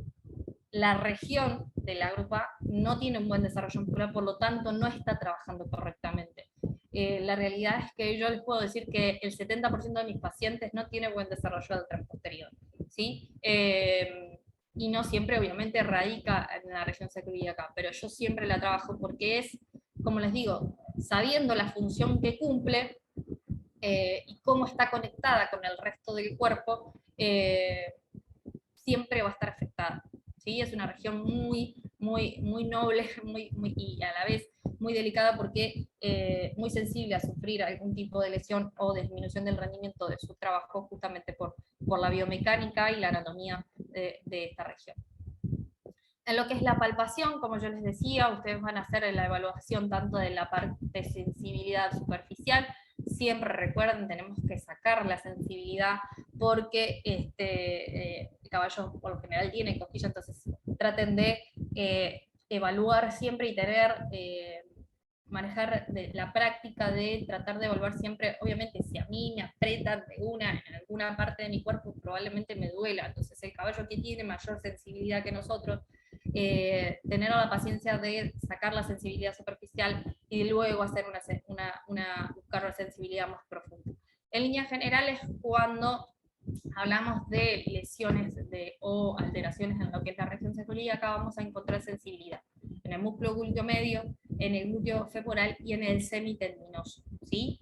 la región de la grupa no tiene un buen desarrollo muscular, por lo tanto no está trabajando correctamente. La realidad es que yo les puedo decir que el 70% de mis pacientes no tiene buen desarrollo del tren posterior, ¿sí? Y no siempre obviamente radica en la región sacroiliaca, pero yo siempre la trabajo porque es, como les digo, sabiendo la función que cumple y cómo está conectada con el resto del cuerpo, siempre va a estar afectada, ¿sí? Es una región muy noble y a la vez muy delicada porque muy sensible a sufrir algún tipo de lesión o disminución del rendimiento de su trabajo justamente por la biomecánica y la anatomía de esta región. En lo que es la palpación, como yo les decía, ustedes van a hacer la evaluación tanto de la parte de sensibilidad superficial. Siempre recuerden, tenemos que sacar la sensibilidad porque el caballo por lo general tiene cosquilla, entonces traten de evaluar siempre y tener, manejar la práctica de tratar de evaluar siempre. Obviamente si a mí me aprietan en alguna parte de mi cuerpo probablemente me duela, entonces el caballo que tiene mayor sensibilidad que nosotros, tener la paciencia de sacar la sensibilidad superficial y luego hacer buscar una sensibilidad más profunda. En líneas generales, cuando hablamos de lesiones o alteraciones en lo que es la región sacroiliaca, vamos a encontrar sensibilidad en el músculo glúteo medio, en el glúteo femoral y en el semitendinoso, ¿sí?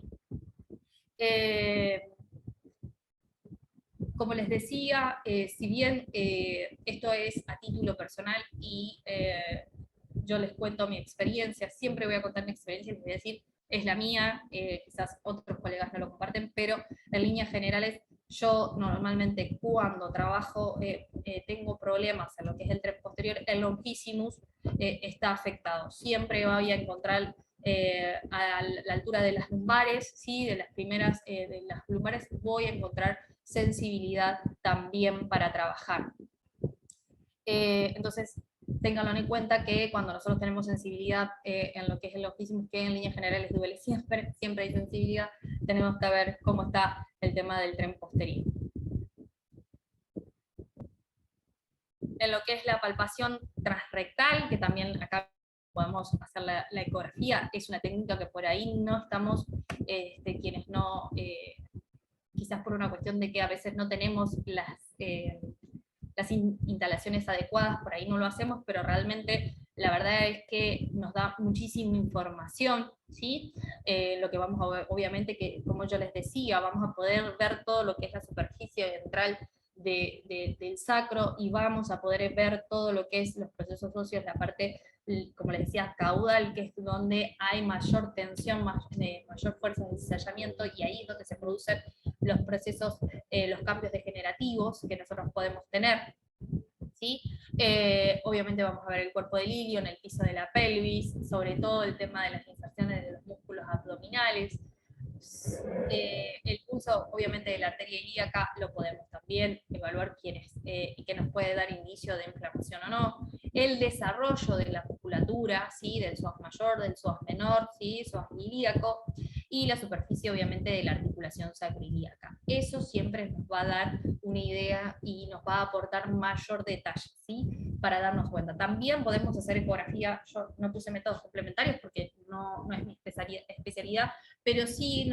Como les decía, si bien esto es a título personal y yo les cuento mi experiencia, siempre voy a contar mi experiencia y les voy a decir, es la mía, quizás otros colegas no lo comparten, pero en líneas generales yo normalmente cuando trabajo, tengo problemas en lo que es el tren posterior, el longissimus está afectado. Siempre voy a encontrar a la altura de las lumbares, ¿sí? De las primeras, de las lumbares voy a encontrar sensibilidad también para trabajar. Entonces, ténganlo en cuenta que cuando nosotros tenemos sensibilidad en lo que es el longissimus, que en líneas generales duele siempre, siempre hay sensibilidad, tenemos que ver cómo está el tema del tren posterior. En lo que es la palpación transrectal, que también acá podemos hacer la ecografía, es una técnica que por ahí no estamos, quienes no, quizás por una cuestión de que a veces no tenemos las instalaciones adecuadas, por ahí no lo hacemos, pero realmente la verdad es que nos da muchísima información, ¿sí? Lo que vamos a ver, obviamente, que como yo les decía, vamos a poder ver todo lo que es la superficie ventral del sacro, y vamos a poder ver todo lo que es los procesos óseos, la parte, como les decía, caudal, que es donde hay mayor tensión, mayor fuerza de ensayamiento, y ahí es donde se producen los procesos, los cambios degenerativos que nosotros podemos tener, ¿sí? Obviamente vamos a ver el cuerpo del ilio, en el piso de la pelvis, sobre todo el tema de las inserciones de los músculos abdominales. El pulso, obviamente, de la arteria ilíaca lo podemos también evaluar y que nos puede dar inicio de inflamación o no. El desarrollo de la musculatura, ¿sí? Del psoas mayor, del psoas menor, ¿sí? Psoas ilíaco, y la superficie, obviamente, de la articulación sacroiliaca. Eso siempre nos va a dar una idea y nos va a aportar mayor detalle, ¿sí? Para darnos cuenta. También podemos hacer ecografía, yo no puse métodos complementarios porque no es mi especialidad, pero sí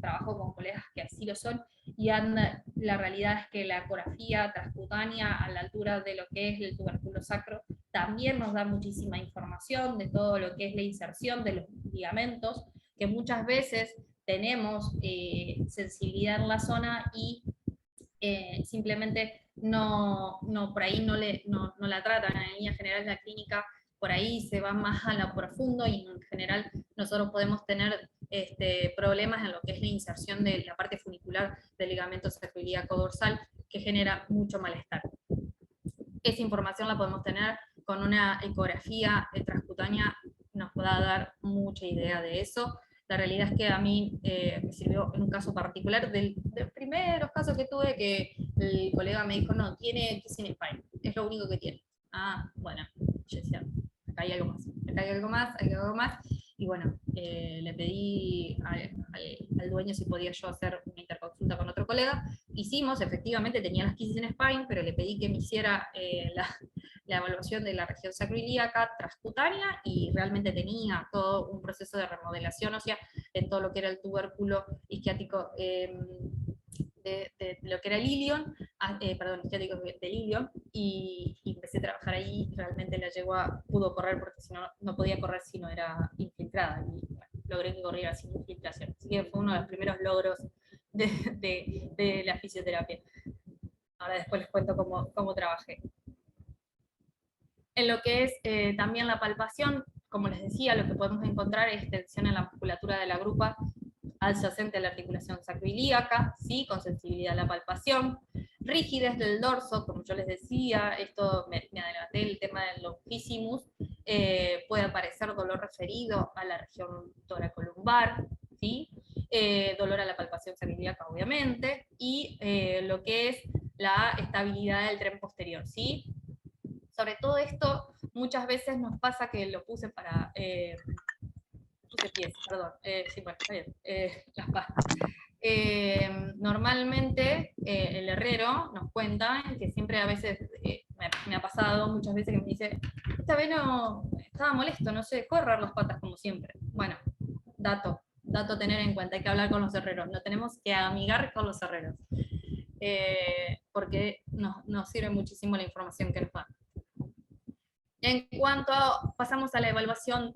trabajo con colegas que así lo son, y la realidad es que la ecografía transcutánea a la altura de lo que es el tubérculo sacro también nos da muchísima información de todo lo que es la inserción de los ligamentos, que muchas veces tenemos sensibilidad en la zona y simplemente por ahí no la tratan. En línea general la clínica por ahí se va más a lo profundo, y en general nosotros podemos tener problemas en lo que es la inserción de la parte funicular del ligamento sacroiliaco dorsal, que genera mucho malestar. Esa información la podemos tener con una ecografía transcutánea, nos va a dar mucha idea de eso. La realidad es que a mí me sirvió en un caso particular, de los primeros casos que tuve, que el colega me dijo, no, tiene kissing spine, es lo único que tiene. Ah, bueno, yo decía, acá hay algo más, acá hay algo más, hay algo más. Y bueno, le pedí al dueño si podía yo hacer una interconsulta con otro colega. Hicimos, efectivamente tenía las kissing spine, pero le pedí que me hiciera la evaluación de la región sacroiliaca transcutánea, y realmente tenía todo un proceso de remodelación ósea en todo lo que era el tubérculo isquiático de lo que era el ilion, isquiático del ilion, y empecé a trabajar ahí, y realmente la yegua pudo correr, porque si no, no podía correr si no era infiltrada, y bueno, logré que corriera sin infiltración. Así que fue uno de los primeros logros de la fisioterapia. Ahora después les cuento cómo trabajé. En lo que es también la palpación, como les decía, lo que podemos encontrar es tensión en la musculatura de la grupa adyacente a la articulación sacroiliaca, ¿sí? Con sensibilidad a la palpación, rigidez del dorso, como yo les decía, esto me adelanté, el tema del longissimus, puede aparecer dolor referido a la región toracolumbar, ¿sí? Dolor a la palpación sacroiliaca, obviamente, y lo que es la estabilidad del tren posterior, ¿sí? Sobre todo esto, muchas veces nos pasa que lo puse para... puse pies, perdón. Sí, bueno, está bien. Las pastas. Normalmente el herrero nos cuenta que siempre a veces, me ha pasado muchas veces que me dice, esta vez no, estaba molesto, no sé, correr las patas como siempre. Bueno, dato a tener en cuenta, hay que hablar con los herreros, no tenemos que amigar con los herreros, porque nos sirve muchísimo la información que nos dan. En cuanto pasamos a la evaluación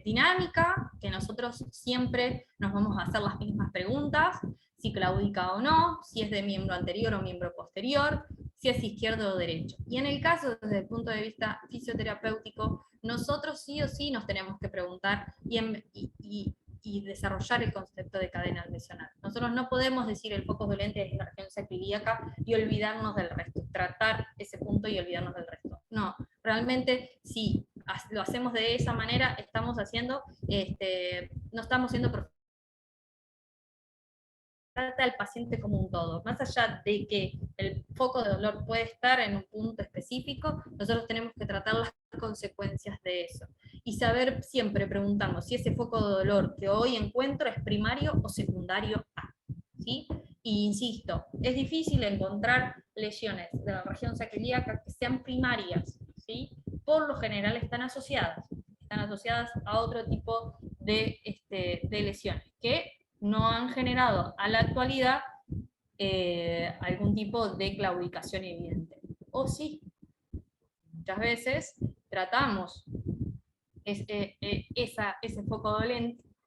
dinámica, que nosotros siempre nos vamos a hacer las mismas preguntas, si claudica o no, si es de miembro anterior o miembro posterior, si es izquierdo o derecho. Y en el caso, desde el punto de vista fisioterapéutico, nosotros sí o sí nos tenemos que preguntar y desarrollar el concepto de cadena lesional. Nosotros no podemos decir el foco dolente es la región sacroiliaca y olvidarnos del resto, tratar ese punto y olvidarnos del resto. No, realmente si lo hacemos de esa manera, estamos haciendo, no estamos siendo trata al paciente como un todo. Más allá de que el foco de dolor puede estar en un punto específico, nosotros tenemos que tratar las consecuencias de eso. Y saber siempre preguntarnos si ese foco de dolor que hoy encuentro es primario o secundario A. ¿Sí? Y insisto, es difícil encontrar lesiones de la región sacroiliaca que sean primarias, ¿sí? Por lo general están asociadas a otro tipo de lesiones, que no han generado a la actualidad algún tipo de claudicación evidente. O sí, muchas veces tratamos ese foco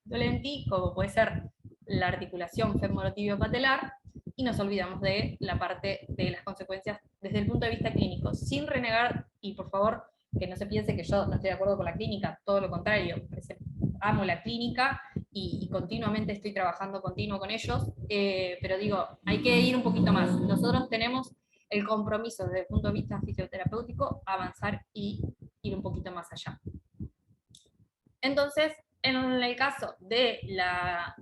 dolente, como puede ser la articulación femorotibio-patelar, y nos olvidamos de la parte de las consecuencias desde el punto de vista clínico, sin renegar, y por favor, que no se piense que yo no estoy de acuerdo con la clínica, todo lo contrario, amo la clínica y continuamente estoy trabajando continuo con ellos, pero digo, hay que ir un poquito más. Nosotros tenemos el compromiso desde el punto de vista fisioterapéutico, avanzar y ir un poquito más allá. Entonces, en el caso de la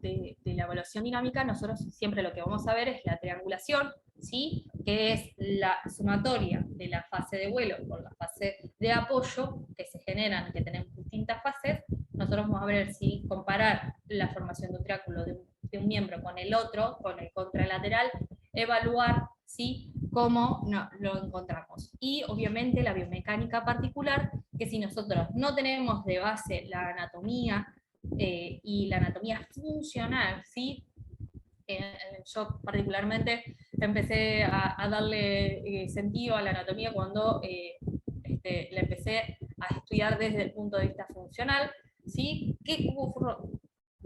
evaluación dinámica, nosotros siempre lo que vamos a ver es la triangulación, ¿sí? Que es la sumatoria de la fase de vuelo con la fase de apoyo, que se generan, que tenemos distintas fases. Nosotros vamos a ver si comparar la formación de un triángulo de un miembro con el otro, con el contralateral, evaluar, ¿sí? Cómo lo encontramos. Y obviamente la biomecánica particular, que si nosotros no tenemos de base la anatomía y la anatomía funcional, ¿sí? Yo particularmente empecé a darle sentido a la anatomía cuando la empecé a estudiar desde el punto de vista funcional, ¿sí? ¿Qué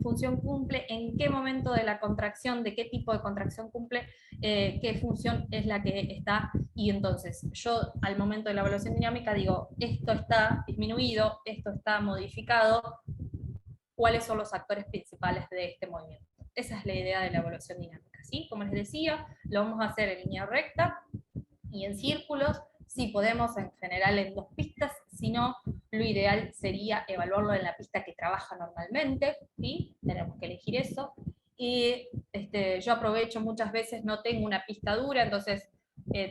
función cumple? ¿En qué momento de la contracción? ¿De qué tipo de contracción cumple? ¿Qué función es la que está? Y entonces yo al momento de la evaluación dinámica digo, esto está disminuido, esto está modificado, ¿cuáles son los actores principales de este movimiento? Esa es la idea de la evaluación dinámica, ¿sí? Como les decía, lo vamos a hacer en línea recta y en círculos, si podemos en general en 2 pistas, si no, lo ideal sería evaluarlo en la pista que trabaja normalmente, ¿sí? Tenemos que elegir eso, y yo aprovecho muchas veces, no tengo una pista dura, entonces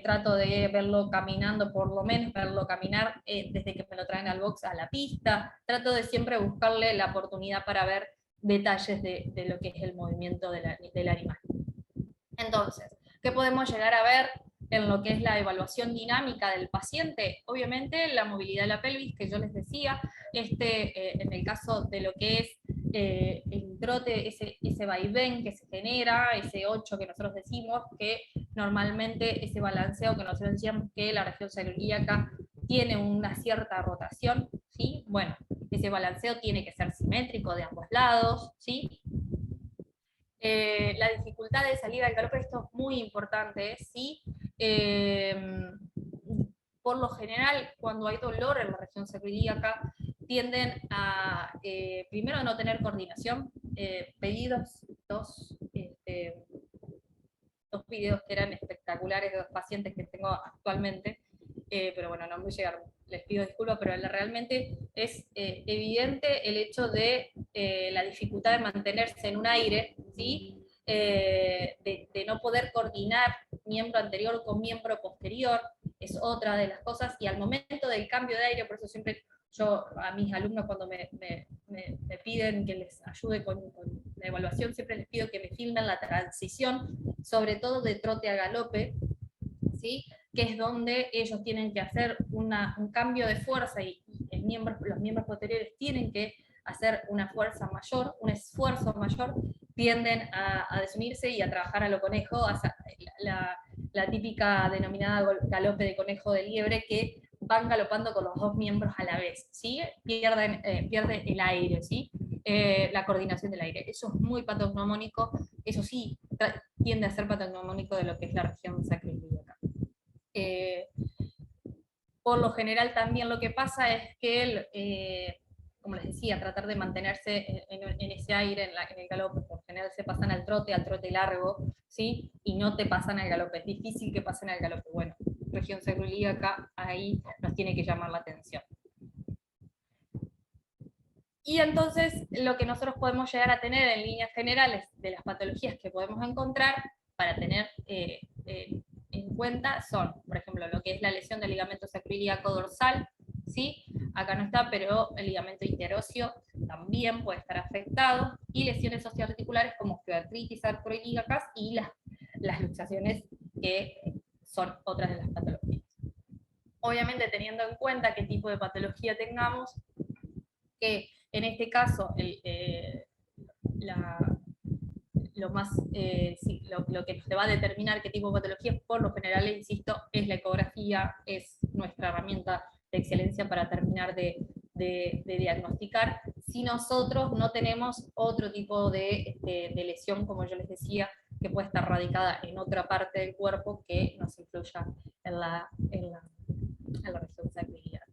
trato de verlo caminando, por lo menos verlo caminar desde que me lo traen al box a la pista, trato de siempre buscarle la oportunidad para ver detalles de lo que es el movimiento del animal. Entonces, ¿qué podemos llegar a ver en lo que es la evaluación dinámica del paciente? Obviamente la movilidad de la pelvis, que yo les decía, en el caso de lo que es el trote, ese vaivén que se genera, ese 8 que nosotros decimos, que normalmente ese balanceo que nosotros decíamos que la región sacroiliaca tiene una cierta rotación, ¿sí? Bueno, ese balanceo tiene que ser simétrico de ambos lados, ¿sí? La dificultad de salir al galope, esto es muy importante, ¿sí? Por lo general, cuando hay dolor en la región sacroiliaca, tienden a, primero, no tener coordinación. Pedidos dos videos que eran espectaculares de 2 pacientes que tengo actualmente, pero bueno, no me llegaron, les pido disculpas, pero realmente es evidente el hecho de la dificultad de mantenerse en un aire, ¿sí? De no poder coordinar miembro anterior con miembro posterior, es otra de las cosas, y al momento del cambio de aire, por eso siempre yo a mis alumnos cuando me piden que les ayude con la evaluación, siempre les pido que me filmen la transición, sobre todo de trote a galope, ¿sí? Que es donde ellos tienen que hacer un cambio de fuerza y los miembros posteriores tienen que hacer una fuerza mayor, un esfuerzo mayor, tienden a desunirse y a trabajar a lo conejo, la típica denominada galope de conejo de liebre, que van galopando con los 2 miembros a la vez, ¿sí? Pierde el aire, ¿sí? La coordinación del aire. Eso es muy patognomónico, eso sí, tiende a ser patognomónico de lo que es la región sacroiliaca. Por lo general también lo que pasa es que, como les decía, tratar de mantenerse en ese aire, en el galope, por general se pasan al trote largo, ¿sí? Y no te pasan al galope. Es difícil que pasen al galope. Bueno, región sacroiliaca ahí nos tiene que llamar la atención. Y entonces lo que nosotros podemos llegar a tener en líneas generales de las patologías que podemos encontrar para tener en cuenta son, por ejemplo, lo que es la lesión del ligamento sacroiliaco dorsal, ¿sí? Acá no está, pero el ligamento interóseo también puede estar afectado, y lesiones osteoarticulares como osteoartritis sacroiliacas y las luxaciones, que son otras de las patologías. Obviamente teniendo en cuenta qué tipo de patología tengamos, que en este caso lo que nos va a determinar qué tipo de patología, por lo general, insisto, es la ecografía, es nuestra herramienta de excelencia para terminar de diagnosticar, si nosotros no tenemos otro tipo de lesión, como yo les decía, que puede estar radicada en otra parte del cuerpo que nos influya en la región sacroiliaca.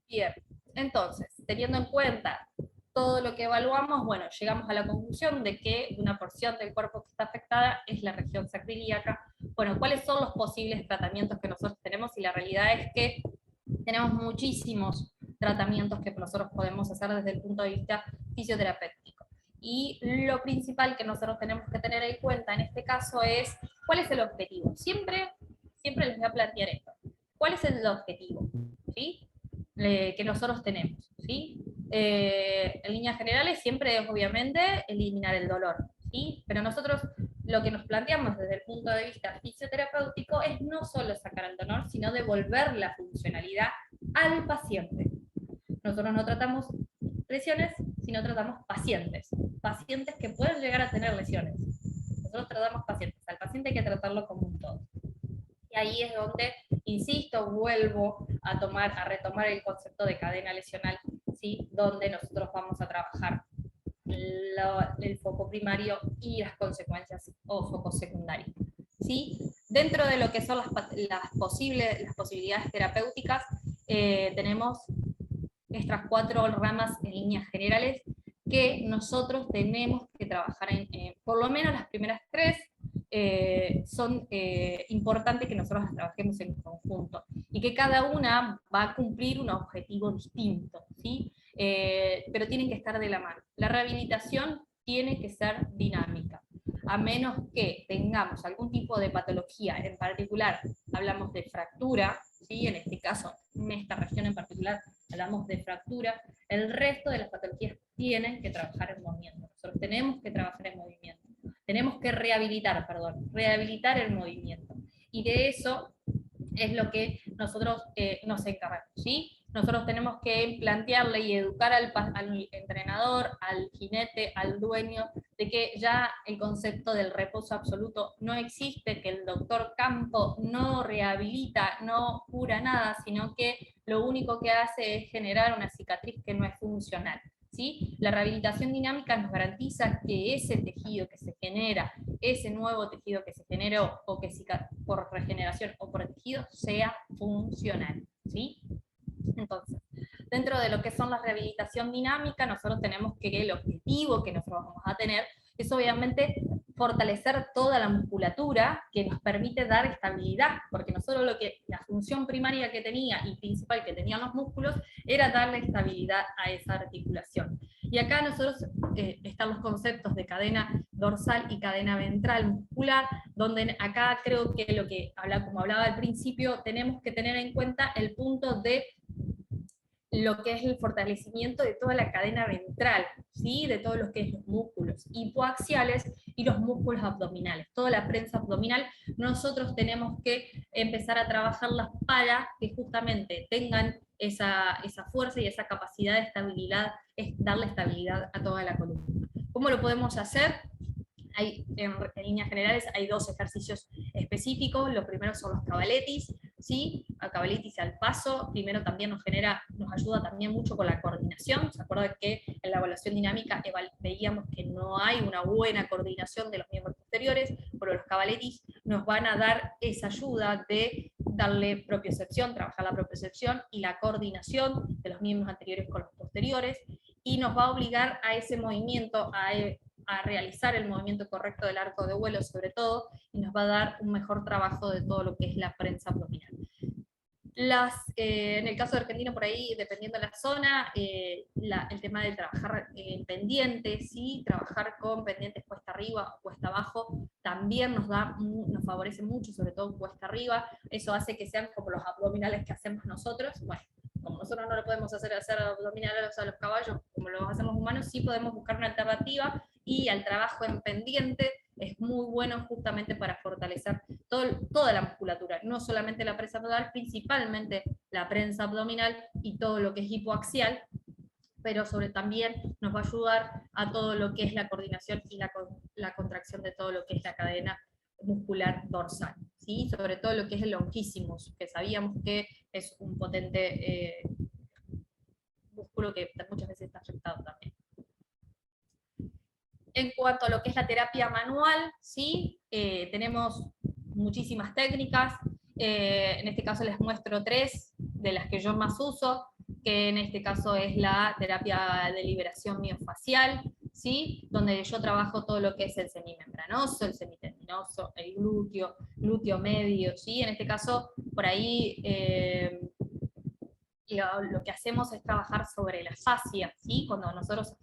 Bien, entonces, teniendo en cuenta todo lo que evaluamos, bueno, llegamos a la conclusión de que una porción del cuerpo que está afectada es la región sacroiliaca. Bueno, ¿cuáles son los posibles tratamientos que nosotros tenemos? Y la realidad es que tenemos muchísimos tratamientos que nosotros podemos hacer desde el punto de vista fisioterapéutico. Y lo principal que nosotros tenemos que tener en cuenta en este caso es, ¿cuál es el objetivo? Siempre les voy a plantear esto. ¿Cuál es el objetivo? ¿Sí? Que nosotros tenemos, ¿sí? En líneas generales siempre es obviamente eliminar el dolor, ¿sí? Pero nosotros lo que nos planteamos desde el punto de vista fisioterapéutico es no solo sacar el dolor, sino devolver la funcionalidad al paciente. Nosotros no tratamos lesiones, sino tratamos pacientes que pueden llegar a tener lesiones. Nosotros tratamos pacientes, al paciente hay que tratarlo como un todo. Y ahí es donde, insisto, vuelvo a retomar el concepto de cadena lesional, ¿sí? Donde nosotros vamos a trabajar el foco primario y las consecuencias o focos secundarios, ¿sí? Dentro de lo que son las posibilidades terapéuticas, tenemos estas 4 ramas en líneas generales que nosotros tenemos que trabajar por lo menos las primeras 3, son importantes que nosotros las trabajemos en conjunto, y que cada una va a cumplir un objetivo distinto, ¿sí? Pero tienen que estar de la mano. La rehabilitación tiene que ser dinámica, a menos que tengamos algún tipo de patología, en particular hablamos de fractura, ¿sí? En este caso, en esta región en particular, hablamos de fractura, el resto de las patologías tienen que trabajar en movimiento. Nosotros tenemos que trabajar en movimiento. Tenemos que rehabilitar el movimiento. Y de eso es lo que nosotros nos encargamos, ¿sí? Nosotros tenemos que plantearle y educar al entrenador, al jinete, al dueño, de que ya el concepto del reposo absoluto no existe, que el doctor Campo no rehabilita, no cura nada, sino que lo único que hace es generar una cicatriz que no es funcional, ¿sí? La rehabilitación dinámica nos garantiza que ese tejido que se genera, ese nuevo tejido que se generó, o que por regeneración o por tejido, sea funcional, ¿sí? Entonces, dentro de lo que son la rehabilitación dinámica, nosotros tenemos que el objetivo que nosotros vamos a tener es obviamente fortalecer toda la musculatura que nos permite dar estabilidad, porque nosotros la función primaria que tenía y principal que tenían los músculos era darle estabilidad a esa articulación. Y acá nosotros están los conceptos de cadena dorsal y cadena ventral muscular, donde acá creo que como hablaba al principio, tenemos que tener en cuenta el punto de lo que es el fortalecimiento de toda la cadena ventral, ¿sí? De todo lo que es los músculos hipoaxiales y los músculos abdominales. Toda la prensa abdominal, nosotros tenemos que empezar a trabajarlas para que justamente tengan esa fuerza y esa capacidad de estabilidad, es darle estabilidad a toda la columna. ¿Cómo lo podemos hacer? En líneas generales hay 2 ejercicios específicos. Los primeros son los cavaletis, ¿sí? A cavaletis al paso, primero también nos ayuda también mucho con la coordinación. ¿Se acuerdan que en la evaluación dinámica veíamos que no hay una buena coordinación de los miembros posteriores? Pero los cavaletis nos van a dar esa ayuda de darle propiocepción, trabajar la propiocepción y la coordinación de los miembros anteriores con los posteriores, y nos va a obligar a ese movimiento, a a realizar el movimiento correcto del arco de vuelo sobre todo, y nos va a dar un mejor trabajo de todo lo que es la prensa abdominal. En el caso de Argentina, por ahí, dependiendo de la zona, el tema de trabajar en pendientes, ¿sí? Trabajar con pendientes cuesta arriba o cuesta abajo, también nos favorece mucho, sobre todo cuesta arriba. Eso hace que sean como los abdominales que hacemos nosotros. Bueno, como nosotros no lo podemos hacer abdominales a los caballos como los hacemos humanos, sí podemos buscar una alternativa, y al trabajo en pendiente es muy bueno justamente para fortalecer toda la musculatura, no solamente la prensa abdominal, principalmente la prensa abdominal y todo lo que es hipoaxial, pero también nos va a ayudar a todo lo que es la coordinación y la contracción de todo lo que es la cadena muscular dorsal, ¿sí? Sobre todo lo que es el longissimus, que sabíamos que es un potente músculo que muchas veces está afectado también. En cuanto a lo que es la terapia manual, ¿sí? Tenemos muchísimas técnicas. En este caso les muestro 3 de las que yo más uso, que en este caso es la terapia de liberación miofacial, ¿sí? Donde yo trabajo todo lo que es el semimembranoso, el semitendinoso, el glúteo medio, ¿sí? En este caso, por ahí lo que hacemos es trabajar sobre la fascia, ¿sí? Cuando nosotros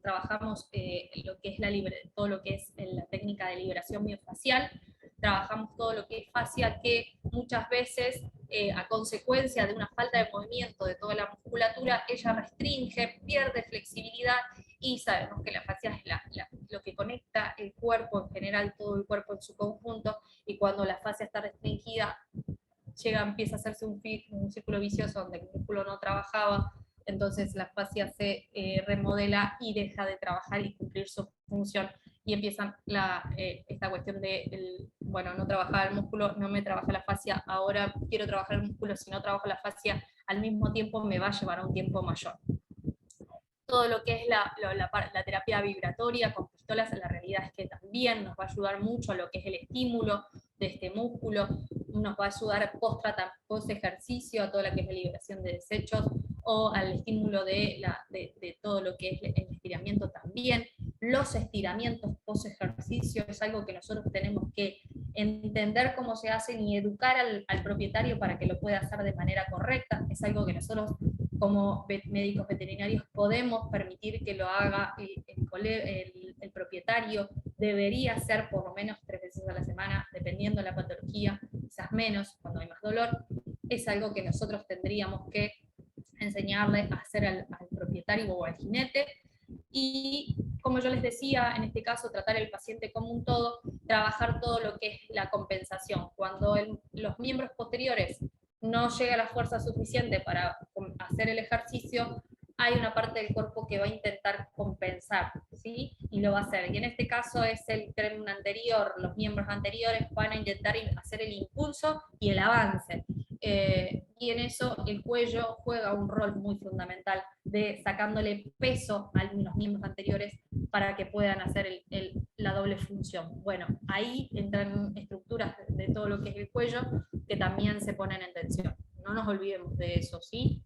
trabajamos lo que es todo lo que es la técnica de liberación miofacial, trabajamos todo lo que es fascia, que muchas veces, a consecuencia de una falta de movimiento de toda la musculatura, ella restringe, pierde flexibilidad, y sabemos que la fascia es lo que conecta el cuerpo en general, todo el cuerpo en su conjunto, y cuando la fascia está restringida, empieza a hacerse un círculo vicioso donde el músculo no trabajaba, entonces la fascia se remodela y deja de trabajar y cumplir su función, y empieza esta cuestión de, bueno, no trabajaba el músculo, no me trabaja la fascia, ahora quiero trabajar el músculo, si no trabajo la fascia al mismo tiempo me va a llevar a un tiempo mayor. Todo lo que es la terapia vibratoria con pistolas, la realidad es que también nos va a ayudar mucho a lo que es el estímulo de este músculo, nos va a ayudar post ejercicio a toda la que es la liberación de desechos, o al estímulo de todo lo que es el estiramiento también. Los estiramientos post ejercicio es algo que nosotros tenemos que entender cómo se hacen y educar al propietario para que lo pueda hacer de manera correcta. Es algo que nosotros como médicos veterinarios podemos permitir que lo haga el propietario. Debería hacer por lo menos 3 veces a la semana, dependiendo de la patología, quizás menos cuando hay más dolor. Es algo que nosotros tendríamos que enseñarle a hacer al propietario o al jinete. Y como yo les decía, en este caso tratar el paciente como un todo, trabajar todo lo que es la compensación. Cuando los miembros posteriores no llega la fuerza suficiente para hacer el ejercicio, hay una parte del cuerpo que va a intentar compensar, ¿sí? Y lo va a hacer. Y en este caso es el tren anterior, los miembros anteriores van a intentar hacer el impulso y el avance. Y en eso el cuello juega un rol muy fundamental, de sacándole peso a los miembros anteriores para que puedan hacer la doble función. Bueno, ahí entran estructuras de todo lo que es el cuello que también se ponen en tensión. No nos olvidemos de eso, ¿sí?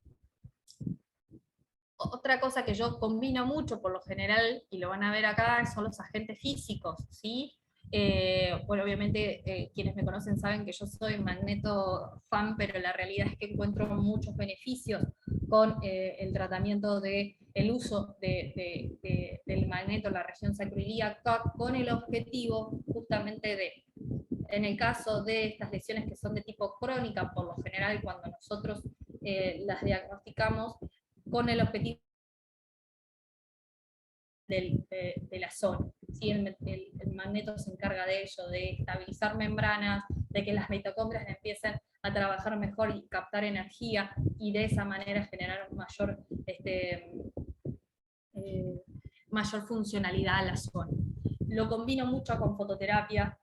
Otra cosa que yo combino mucho por lo general, y lo van a ver acá, son los agentes físicos, ¿sí? Bueno, obviamente quienes me conocen saben que yo soy magneto fan, pero la realidad es que encuentro muchos beneficios con el tratamiento el uso del magneto en la región sacroiliaca, con el objetivo justamente en el caso de estas lesiones que son de tipo crónica, por lo general cuando nosotros las diagnosticamos, con el objetivo de la zona. ¿Sí? El magneto se encarga de ello, de estabilizar membranas, de que las mitocondrias empiecen a trabajar mejor y captar energía, y de esa manera generar mayor funcionalidad a la zona. Lo combino mucho con fototerapia.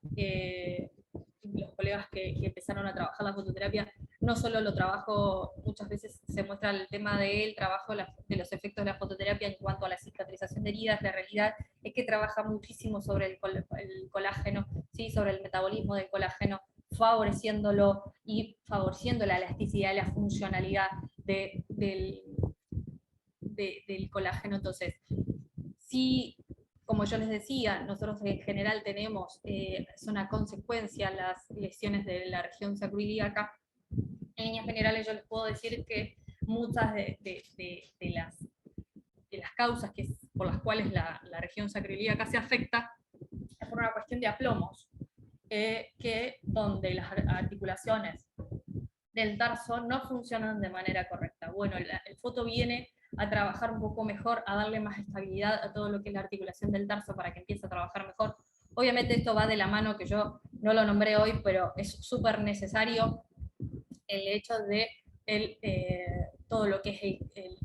Los colegas que empezaron a trabajar la fototerapia, no solo lo trabajo, muchas veces se muestra el tema del trabajo de los efectos de la fototerapia en cuanto a la cicatrización de heridas. La realidad es que trabaja muchísimo sobre el colágeno, ¿sí? Sobre el metabolismo del colágeno, favoreciéndolo y favoreciendo la elasticidad y la funcionalidad del colágeno. Entonces, si como yo les decía, nosotros en general tenemos, es una consecuencia las lesiones de la región sacroiliaca. En líneas generales yo les puedo decir que muchas de las causas por las cuales la región sacroiliaca se afecta es por una cuestión de aplomos, donde las articulaciones del tarso no funcionan de manera correcta. Bueno, el foto viene a trabajar un poco mejor, a darle más estabilidad a todo lo que es la articulación del tarso para que empiece a trabajar mejor. Obviamente esto va de la mano, que yo no lo nombré hoy, pero es súper necesario el hecho de todo lo que es el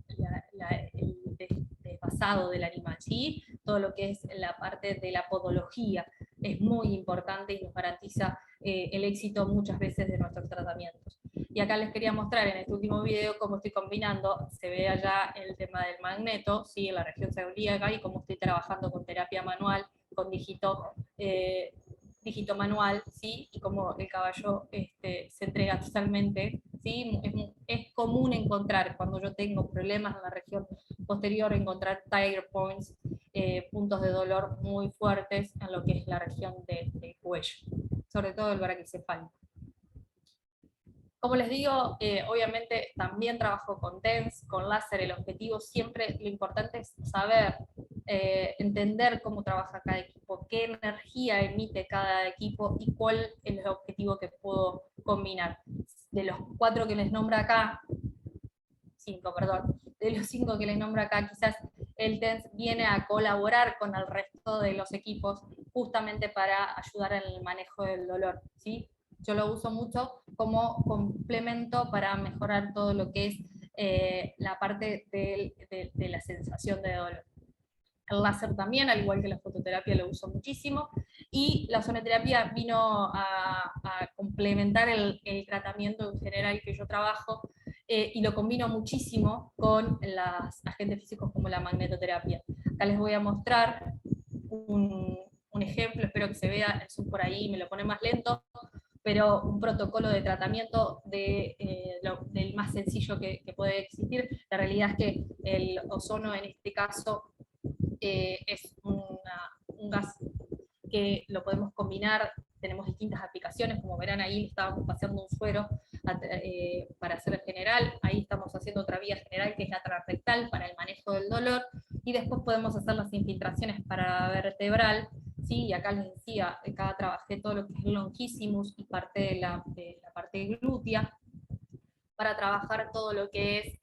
desfasado del animal, ¿sí? Todo lo que es la parte de la podología es muy importante y nos garantiza el éxito muchas veces de nuestros tratamientos. Y acá les quería mostrar en este último video cómo estoy combinando, se ve allá el tema del magneto, ¿sí? En la región sacroiliaca, y cómo estoy trabajando con terapia manual, con dígito manual, ¿sí? Y cómo el caballo se entrega totalmente, ¿sí? Es común encontrar, cuando yo tengo problemas en la región posterior, encontrar trigger points, puntos de dolor muy fuertes en lo que es la región del cuello, sobre todo el braquicefálico. Como les digo, obviamente también trabajo con TENS, con láser. El objetivo siempre, lo importante es saber, entender cómo trabaja cada equipo, qué energía emite cada equipo y cuál es el objetivo que puedo combinar. De los 4 que les nombro acá, 5, perdón, de los 5 que les nombro acá, quizás el TENS viene a colaborar con el resto de los equipos justamente para ayudar en el manejo del dolor, ¿sí? Yo lo uso mucho como complemento para mejorar todo lo que es la parte de la sensación de dolor. El láser también, al igual que la fototerapia, lo uso muchísimo, y la ozonoterapia vino a complementar el tratamiento en general que yo trabajo, y lo combino muchísimo con los agentes físicos como la magnetoterapia. Acá les voy a mostrar un ejemplo, espero que se vea el zoom por ahí, me lo pone más lento, pero un protocolo de tratamiento del más sencillo que puede existir. La realidad es que el ozono en este caso es un gas que lo podemos combinar, tenemos distintas aplicaciones, como verán ahí estábamos paseando un suero para hacer el general, ahí estamos haciendo otra vía general que es la transrectal para el manejo del dolor, y después podemos hacer las infiltraciones para vertebral, ¿sí? Y acá les decía, acá trabajé todo lo que es el longissimus y parte de la parte glútea, para trabajar todo lo que es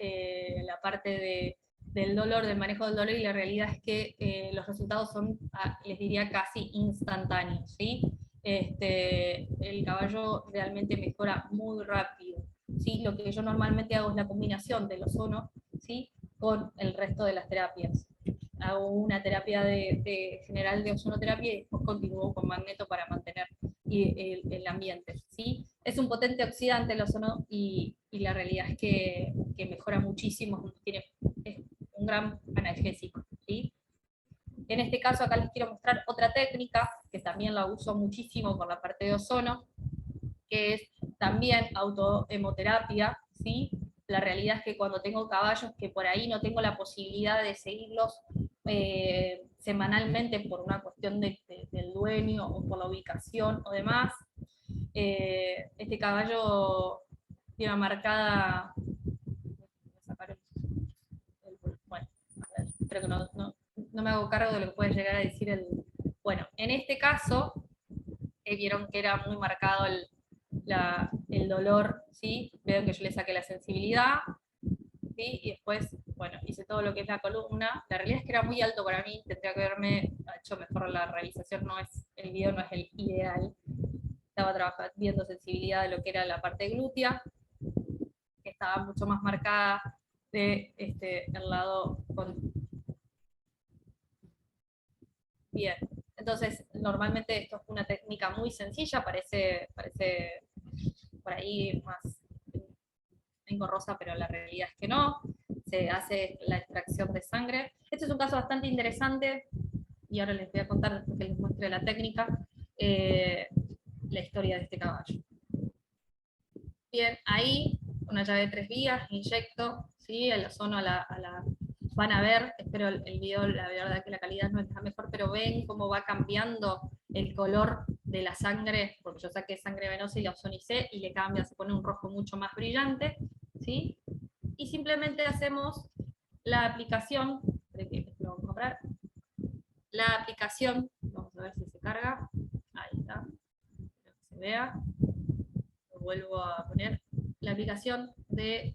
la parte del dolor, del manejo del dolor, y la realidad es que los resultados son, les diría, casi instantáneos, ¿sí? El caballo realmente mejora muy rápido, ¿sí? Lo que yo normalmente hago es la combinación del ozono, ¿sí? Con el resto de las terapias. Hago una terapia general de ozonoterapia y después continúo con magneto para mantener el ambiente, ¿sí? Es un potente oxidante el ozono, y la realidad es que mejora muchísimo, es un gran analgésico, ¿sí? En este caso acá les quiero mostrar otra técnica, que también la uso muchísimo con la parte de ozono, que es también autohemoterapia, ¿sí? La realidad es que cuando tengo caballos que por ahí no tengo la posibilidad de seguirlos semanalmente por una cuestión del dueño o por la ubicación o demás, este caballo tiene marcada, bueno, a ver, espero que no me hago cargo de lo que puede llegar a decir bueno, en este caso vieron que era muy marcado el dolor, ¿sí? Vieron que yo le saqué la sensibilidad, ¿sí? Y después, bueno, hice todo lo que es la columna. La realidad es que era muy alto para mí, tendría que haberme hecho mejor la realización, el video no es el ideal. Estaba viendo sensibilidad de lo que era la parte glútea, que estaba mucho más marcada de el lado bien. Entonces, normalmente esto es una técnica muy sencilla, parece por ahí más engorrosa, pero la realidad es que no. Se hace la extracción de sangre. Este es un caso bastante interesante, y ahora les voy a contar, después que les muestre la técnica, la historia de este caballo. Bien, ahí, una llave de 3 vías, inyecto, ¿sí? El ozono a la van a ver, espero el video, la verdad que la calidad no es la mejor, pero ven cómo va cambiando el color de la sangre, porque yo saqué sangre venosa y la ozonicé, y le cambia, se pone un rojo mucho más brillante, ¿sí? Y simplemente hacemos la aplicación, lo vamos a comprar, la aplicación, vamos a ver si se carga, ahí está, que se vea, lo vuelvo a poner, la aplicación de,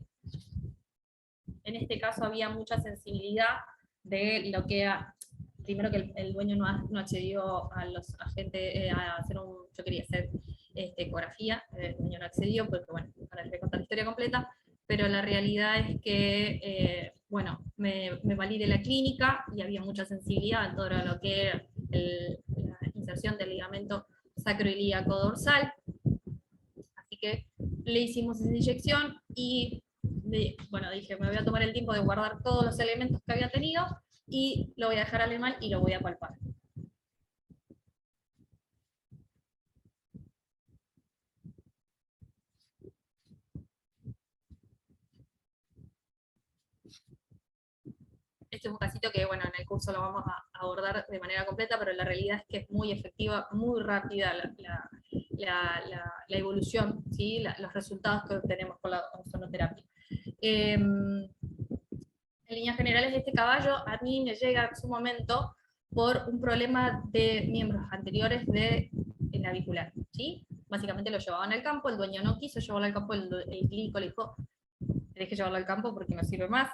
en este caso había mucha sensibilidad de lo que era, primero que el dueño no accedió a los agentes, a hacer yo quería hacer ecografía, el dueño no accedió, porque bueno, para contar la historia completa, pero la realidad es que, bueno, me validé la clínica y había mucha sensibilidad en todo lo que era la inserción del ligamento sacroilíaco dorsal, así que le hicimos esa inyección y, bueno, dije, me voy a tomar el tiempo de guardar todos los elementos que había tenido y lo voy a dejar al animal y lo voy a palpar. Este es un casito que, bueno, en el curso lo vamos a abordar de manera completa, pero la realidad es que es muy efectiva, muy rápida la evolución, ¿sí? Los resultados que obtenemos con la ozonoterapia. En líneas generales, este caballo a mí me llega en su momento por un problema de miembros anteriores de navicular, ¿sí? Básicamente lo llevaban al campo, el dueño no quiso llevarlo al campo, el clínico le dijo, tenés que llevarlo al campo porque no sirve más,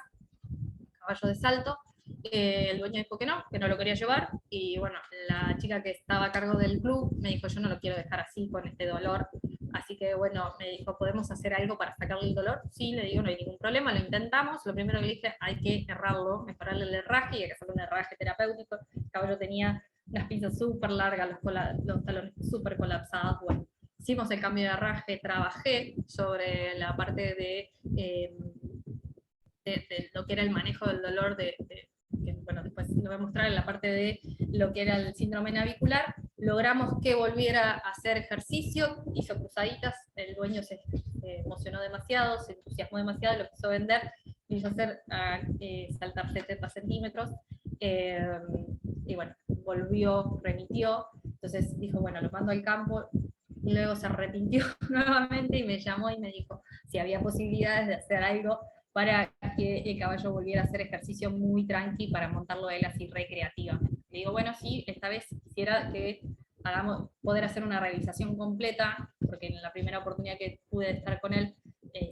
caballo de salto, el dueño dijo que no lo quería llevar, y bueno, la chica que estaba a cargo del club me dijo, yo no lo quiero dejar así, con este dolor, así que bueno, me dijo, ¿podemos hacer algo para sacarle el dolor? Sí, le digo, no hay ningún problema, lo intentamos, lo primero que le dije, hay que errarlo, mejorarle el herraje, y hay que hacerle un herraje terapéutico, el caballo tenía unas pinzas súper largas, los talones súper colapsados, bueno, hicimos el cambio de herraje, trabajé sobre la parte de lo que era el manejo del dolor, que, bueno, después lo voy a mostrar en la parte de lo que era el síndrome navicular, logramos que volviera a hacer ejercicio, hizo cruzaditas, el dueño se emocionó demasiado, se entusiasmó demasiado, lo quiso vender, quiso hacer saltar 70 centímetros, y bueno, volvió, remitió, entonces dijo, bueno, lo mando al campo, y luego se arrepintió nuevamente y me llamó y me dijo si había posibilidades de hacer algo para que el caballo volviera a hacer ejercicio muy tranqui para montarlo a él así recreativamente. Le digo, bueno, sí, esta vez quisiera que poder hacer una realización completa, porque en la primera oportunidad que pude estar con él,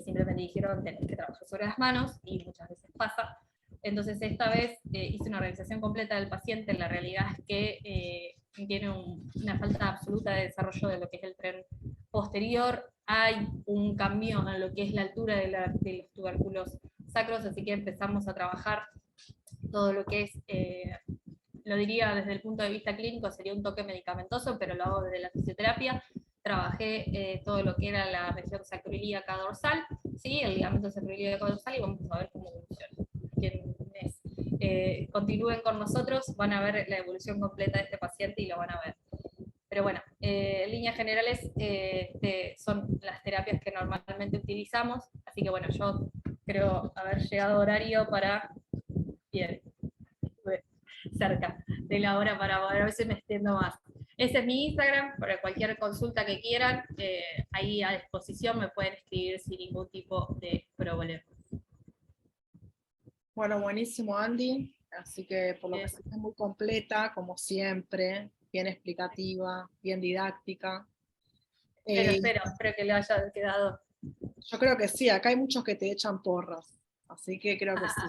simplemente dijeron, tenés que trabajar sobre las manos, y muchas veces pasa. Entonces esta vez hice una realización completa del paciente, la realidad es que tiene una falta absoluta de desarrollo de lo que es el tren posterior, hay un cambio en lo que es la altura de los tubérculos sacros, así que empezamos a trabajar todo lo que es, lo diría desde el punto de vista clínico, sería un toque medicamentoso, pero lo hago desde la fisioterapia. Trabajé todo lo que era la región sacroilíaca dorsal, ¿sí? El ligamento sacroilíaco dorsal, y vamos a ver cómo evoluciona. Quienes continúen con nosotros van a ver la evolución completa de este paciente y lo van a ver. Pero bueno, en líneas generales son las terapias que normalmente utilizamos, así que bueno, yo creo haber llegado horario para, bien, cerca de la hora para a veces me extiendo más. Ese es mi Instagram, para cualquier consulta que quieran, ahí a disposición me pueden escribir sin ningún tipo de problema. Bueno, buenísimo, Andy. Así que por lo que se ve muy completa, como siempre, bien explicativa, bien didáctica. Espero que le haya quedado. Yo creo que sí, acá hay muchos que te echan porras, así que creo que sí.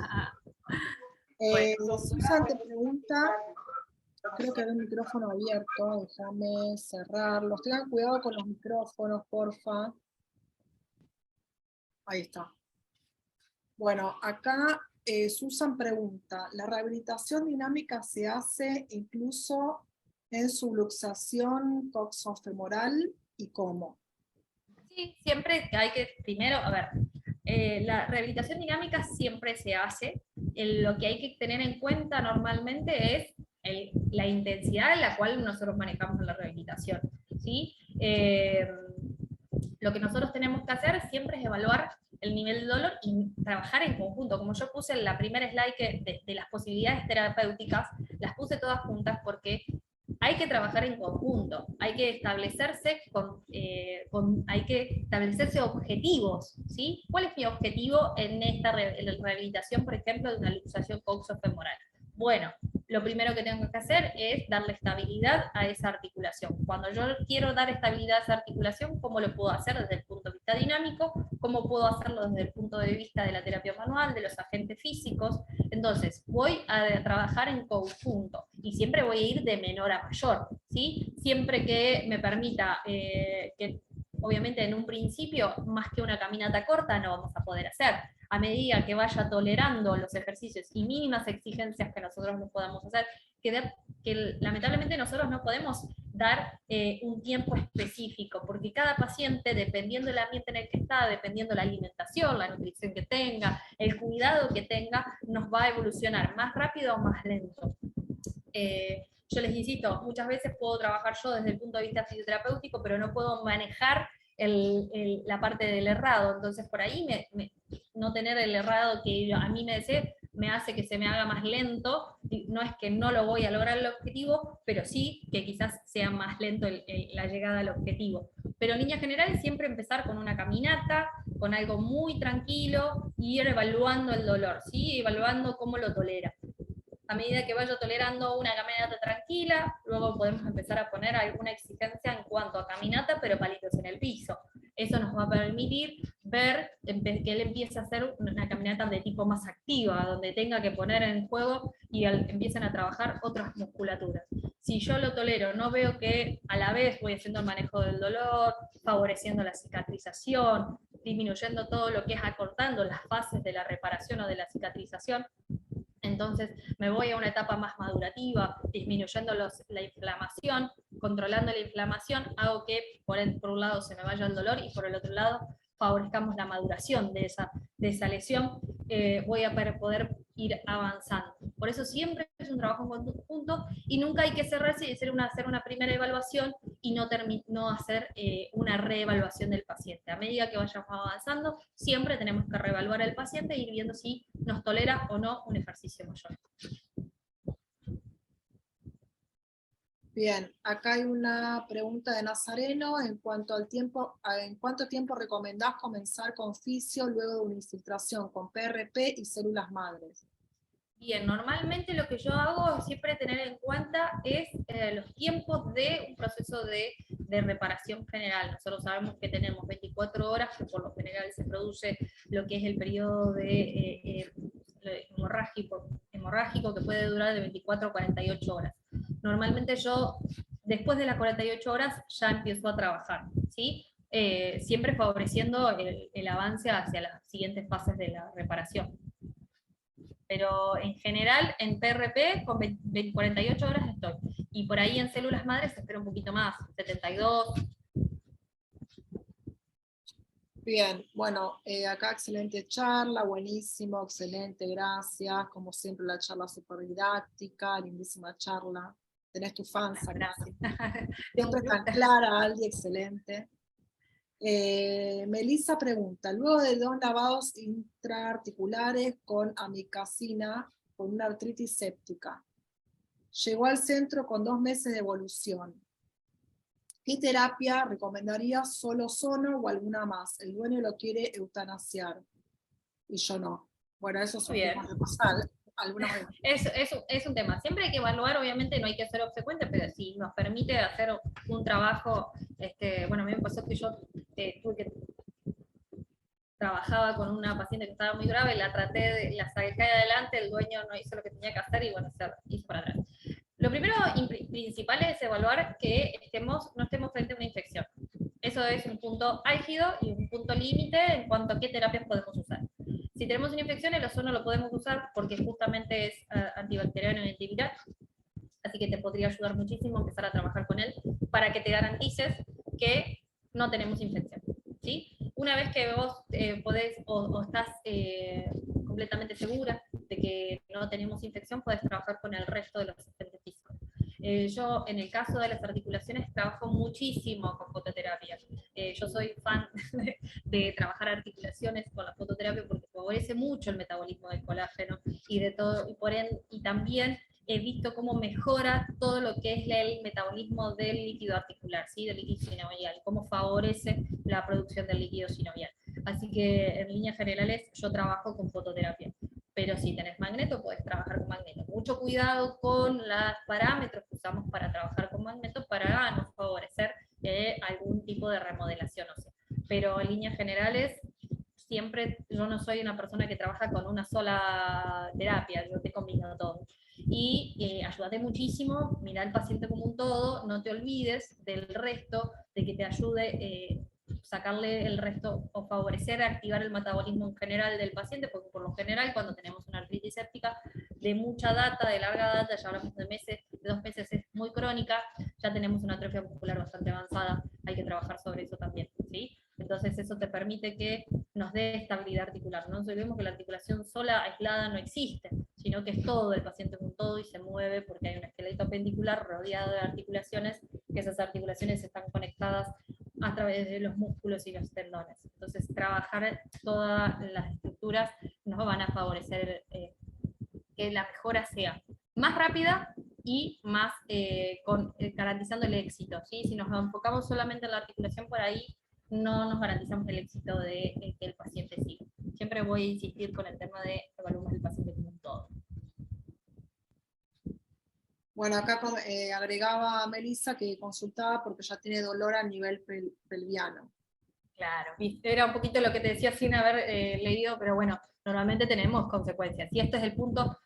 Susan te pregunta, creo que hay un micrófono abierto, déjame cerrarlos. Tengan cuidado con los micrófonos, porfa. Ahí está. Bueno, acá Susan pregunta, ¿la rehabilitación dinámica se hace incluso en subluxación coxofemoral y cómo? Sí, siempre hay que, primero, a ver, la rehabilitación dinámica siempre se hace, lo que hay que tener en cuenta normalmente es la intensidad en la cual nosotros manejamos la rehabilitación, ¿sí? Lo que nosotros tenemos que hacer siempre es evaluar el nivel de dolor y trabajar en conjunto. Como yo puse en la primera slide de las posibilidades terapéuticas, las puse todas juntas porque hay que trabajar en conjunto, hay que establecerse hay que establecerse objetivos, ¿sí? ¿Cuál es mi objetivo en esta rehabilitación, por ejemplo, de una luxación coxofemoral? Bueno, lo primero que tengo que hacer es darle estabilidad a esa articulación. Cuando yo quiero dar estabilidad a esa articulación, ¿cómo lo puedo hacer desde el punto de vista dinámico? ¿Cómo puedo hacerlo desde el punto de vista de la terapia manual, de los agentes físicos? Entonces, voy a trabajar en conjunto y siempre voy a ir de menor a mayor, ¿sí? Siempre que me permita, que obviamente en un principio, más que una caminata corta, no vamos a poder hacer. A medida que vaya tolerando los ejercicios y mínimas exigencias que nosotros no podamos hacer, que lamentablemente nosotros no podemos dar un tiempo específico, porque cada paciente, dependiendo del ambiente en el que está, dependiendo la alimentación, la nutrición que tenga, el cuidado que tenga, nos va a evolucionar más rápido o más lento. Yo les insisto, muchas veces puedo trabajar yo desde el punto de vista fisioterapéutico, pero no puedo manejar la parte del errado, entonces por ahí no tener el errado que a mí me desee, me hace que se me haga más lento, no es que no lo voy a lograr el objetivo, pero sí que quizás sea más lento la llegada al objetivo. Pero en líneas generales siempre empezar con una caminata, con algo muy tranquilo, y ir evaluando el dolor, ¿sí? Evaluando cómo lo tolera. A medida que vaya tolerando una caminata tranquila, luego podemos empezar a poner alguna exigencia en cuanto a caminata, pero palitos en el piso. Eso nos va a permitir ver que él empiece a hacer una caminata de tipo más activa, donde tenga que poner en juego y empiecen a trabajar otras musculaturas. Si yo lo tolero, no veo que a la vez voy haciendo el manejo del dolor, favoreciendo la cicatrización, disminuyendo todo lo que es acortando las fases de la reparación o de la cicatrización, entonces me voy a una etapa más madurativa, disminuyendo la inflamación, controlando la inflamación, hago que por un lado se me vaya el dolor y por el otro lado favorezcamos la maduración de esa lesión, voy a poder ir avanzando. Por eso siempre es un trabajo en conjunto y nunca hay que cerrarse y hacer una primera evaluación y no hacer una reevaluación del paciente. A medida que vayamos avanzando, siempre tenemos que reevaluar al paciente e ir viendo si nos tolera o no un ejercicio mayor. Bien, acá hay una pregunta de Nazareno en cuanto al tiempo, ¿en cuánto tiempo recomendás comenzar con fisio luego de una infiltración con PRP y células madres? Bien, normalmente lo que yo hago es siempre tener en cuenta es los tiempos de un proceso de reparación general. Nosotros sabemos que tenemos 24 horas, que por lo general se produce lo que es el periodo de hemorrágico, que puede durar de 24 a 48 horas. Normalmente yo, después de las 48 horas, ya empiezo a trabajar, ¿sí? Siempre favoreciendo el avance hacia las siguientes fases de la reparación. Pero en general en PRP con 48 horas estoy. Y por ahí en células madres espero un poquito más, 72. Bien, bueno, acá excelente charla, buenísimo, excelente, gracias. Como siempre la charla súper didáctica, lindísima charla. Tenés tu fans acá. Gracias. Siempre tan clara, Aldi, excelente. Melissa pregunta, luego de 2 lavados intraarticulares con amikacina, con una artritis séptica, llegó al centro con 2 meses de evolución. ¿Qué terapia recomendaría? ¿Solo sono o alguna más? El dueño lo quiere eutanasiar y yo no. Bueno, eso es un tema de pasar. Es un tema. Siempre hay que evaluar, obviamente no hay que ser obsecuente, pero si nos permite hacer un trabajo, bueno, a mí me pasó que yo trabajaba con una paciente que estaba muy grave, la saqué adelante, el dueño no hizo lo que tenía que hacer y bueno, se hizo para atrás. Lo primero principal es evaluar que no estemos frente a una infección. Eso es un punto álgido y un punto límite en cuanto a qué terapias podemos usar. Si tenemos una infección, el ozono lo podemos usar porque justamente es antibacteriano y antiviral, así que te podría ayudar muchísimo empezar a trabajar con él para que te garantices que no tenemos infección, ¿sí? Una vez que vos podés o estás completamente segura de que no tenemos infección, podés trabajar con el resto de los agentes físicos. Yo, en el caso de las articulaciones, trabajo muchísimo con fototerapia. Yo soy fan de trabajar articulaciones con la fototerapia porque favorece mucho el metabolismo del colágeno y de todo, y también he visto cómo mejora todo lo que es el metabolismo del líquido articular, ¿sí? Del líquido sinovial, cómo favorece la producción del líquido sinovial. Así que, en líneas generales, yo trabajo con fototerapia. Pero si tenés magneto, podés trabajar con magneto. Mucho cuidado con los parámetros que usamos para trabajar con magneto para no favorecer algún tipo de remodelación ósea. Pero en líneas generales, siempre, yo no soy una persona que trabaja con una sola terapia, yo te combino todo. Y ayúdate muchísimo, mira al paciente como un todo, no te olvides del resto, de que te ayude sacarle el resto o favorecer, activar el metabolismo en general del paciente, porque por lo general cuando tenemos una artritis séptica de mucha data, de larga data, ya hablamos de meses, de 2 meses, es muy crónica, ya tenemos una atrofia muscular bastante avanzada, hay que trabajar sobre eso también, ¿sí? Entonces eso te permite que nos dé estabilidad articular. No nos olvidemos que la articulación sola, aislada, no existe, sino que es todo, el paciente es un todo y se mueve porque hay un esqueleto apendicular rodeado de articulaciones, que esas articulaciones están conectadas a través de los músculos y los tendones. Entonces, trabajar todas las estructuras nos van a favorecer que la mejora sea más rápida y más garantizando el éxito, ¿sí? Si nos enfocamos solamente en la articulación, por ahí no nos garantizamos el éxito de que el paciente siga. Siempre voy a insistir con el tema de evaluar el paciente como un todo. Bueno, acá agregaba a Melissa que consultaba porque ya tiene dolor a nivel pelviano. Claro, era un poquito lo que te decía sin haber leído, pero bueno, normalmente tenemos consecuencias. Y este es el punto,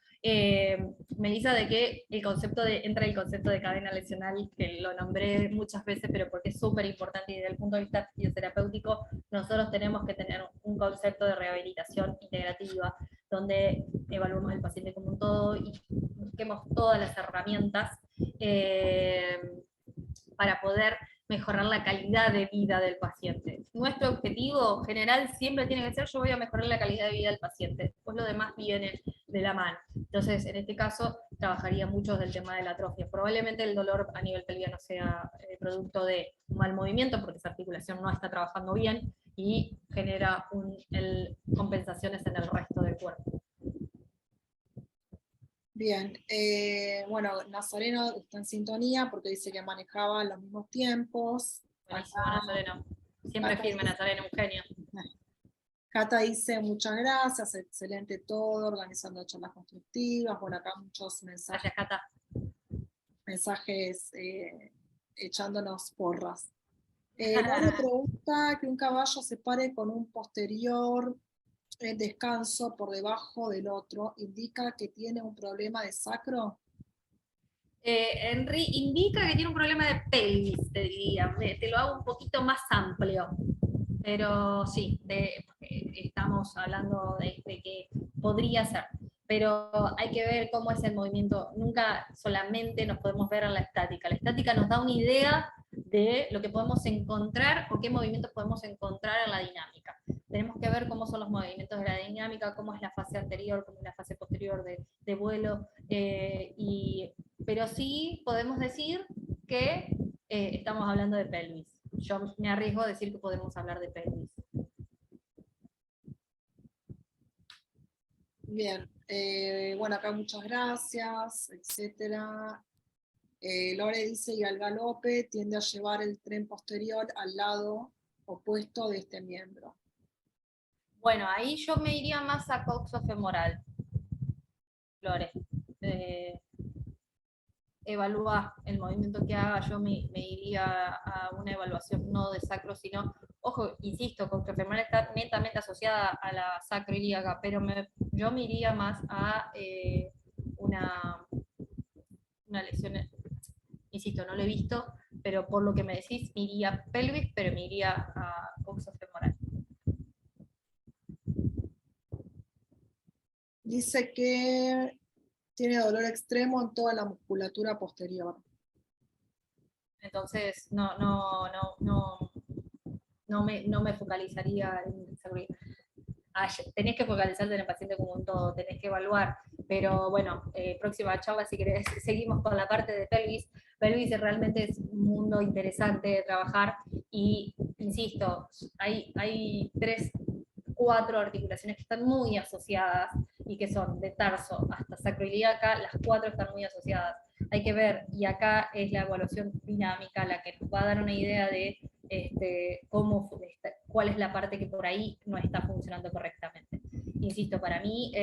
Melissa, de que entra el concepto de cadena lesional, que lo nombré muchas veces, pero porque es súper importante y desde el punto de vista fisioterapéutico, nosotros tenemos que tener un concepto de rehabilitación integrativa, donde evaluemos al paciente como un todo y busquemos todas las herramientas para poder mejorar la calidad de vida del paciente. Nuestro objetivo general siempre tiene que ser: yo voy a mejorar la calidad de vida del paciente, después lo demás viene de la mano. Entonces, en este caso, trabajaría mucho del tema de la atrofia. Probablemente el dolor a nivel pelviano sea producto de un mal movimiento, porque esa articulación no está trabajando bien y genera compensaciones en el resto del cuerpo. Bien, bueno, Nazareno está en sintonía porque dice que manejaba los mismos tiempos. Buenísimo, Nazareno. Siempre firme, Nazareno, un genio. Cata dice muchas gracias, excelente todo, organizando charlas constructivas. Bueno, acá muchos mensajes. Gracias, Cata. Mensajes echándonos porras. Laura pregunta que un caballo se pare con un posterior en descanso por debajo del otro, ¿indica que tiene un problema de sacro? Henry indica que tiene un problema de pelvis, te diría. Te lo hago un poquito más amplio. Pero sí, estamos hablando de que podría ser. Pero hay que ver cómo es el movimiento. Nunca solamente nos podemos ver en la estática. La estática nos da una idea de lo que podemos encontrar o qué movimientos podemos encontrar en la dinámica. Tenemos que ver cómo son los movimientos de la dinámica, cómo es la fase anterior, cómo es la fase posterior de vuelo, pero sí podemos decir que estamos hablando de pelvis. Yo me arriesgo a decir que podemos hablar de pelvis. Bien, bueno, acá muchas gracias, etcétera. Lore dice, y al galope tiende a llevar el tren posterior al lado opuesto de este miembro. Bueno, ahí yo me iría más a coxofemoral, Lore. Evalúa el movimiento que haga, yo me iría a una evaluación no de sacro, sino, ojo, insisto, coxofemoral está netamente asociada a la sacroilíaca, pero yo me iría más a una lesión, insisto, no lo he visto, pero por lo que me decís, me iría a pelvis, pero me iría a coxofemoral. Dice que tiene dolor extremo en toda la musculatura posterior. Entonces, no me focalizaría en sacroilíaca. tenés que focalizarte en el paciente como un todo, tenés que evaluar, pero bueno, próxima charla si querés seguimos con la parte de pelvis. Pelvis realmente es un mundo interesante de trabajar y, insisto, hay 4 articulaciones que están muy asociadas y que son de tarso hasta sacroiliaca, las 4 están muy asociadas. Hay que ver, y acá es la evaluación dinámica la que nos va a dar una idea de cuál es la parte que por ahí no está funcionando correctamente. Insisto, para mí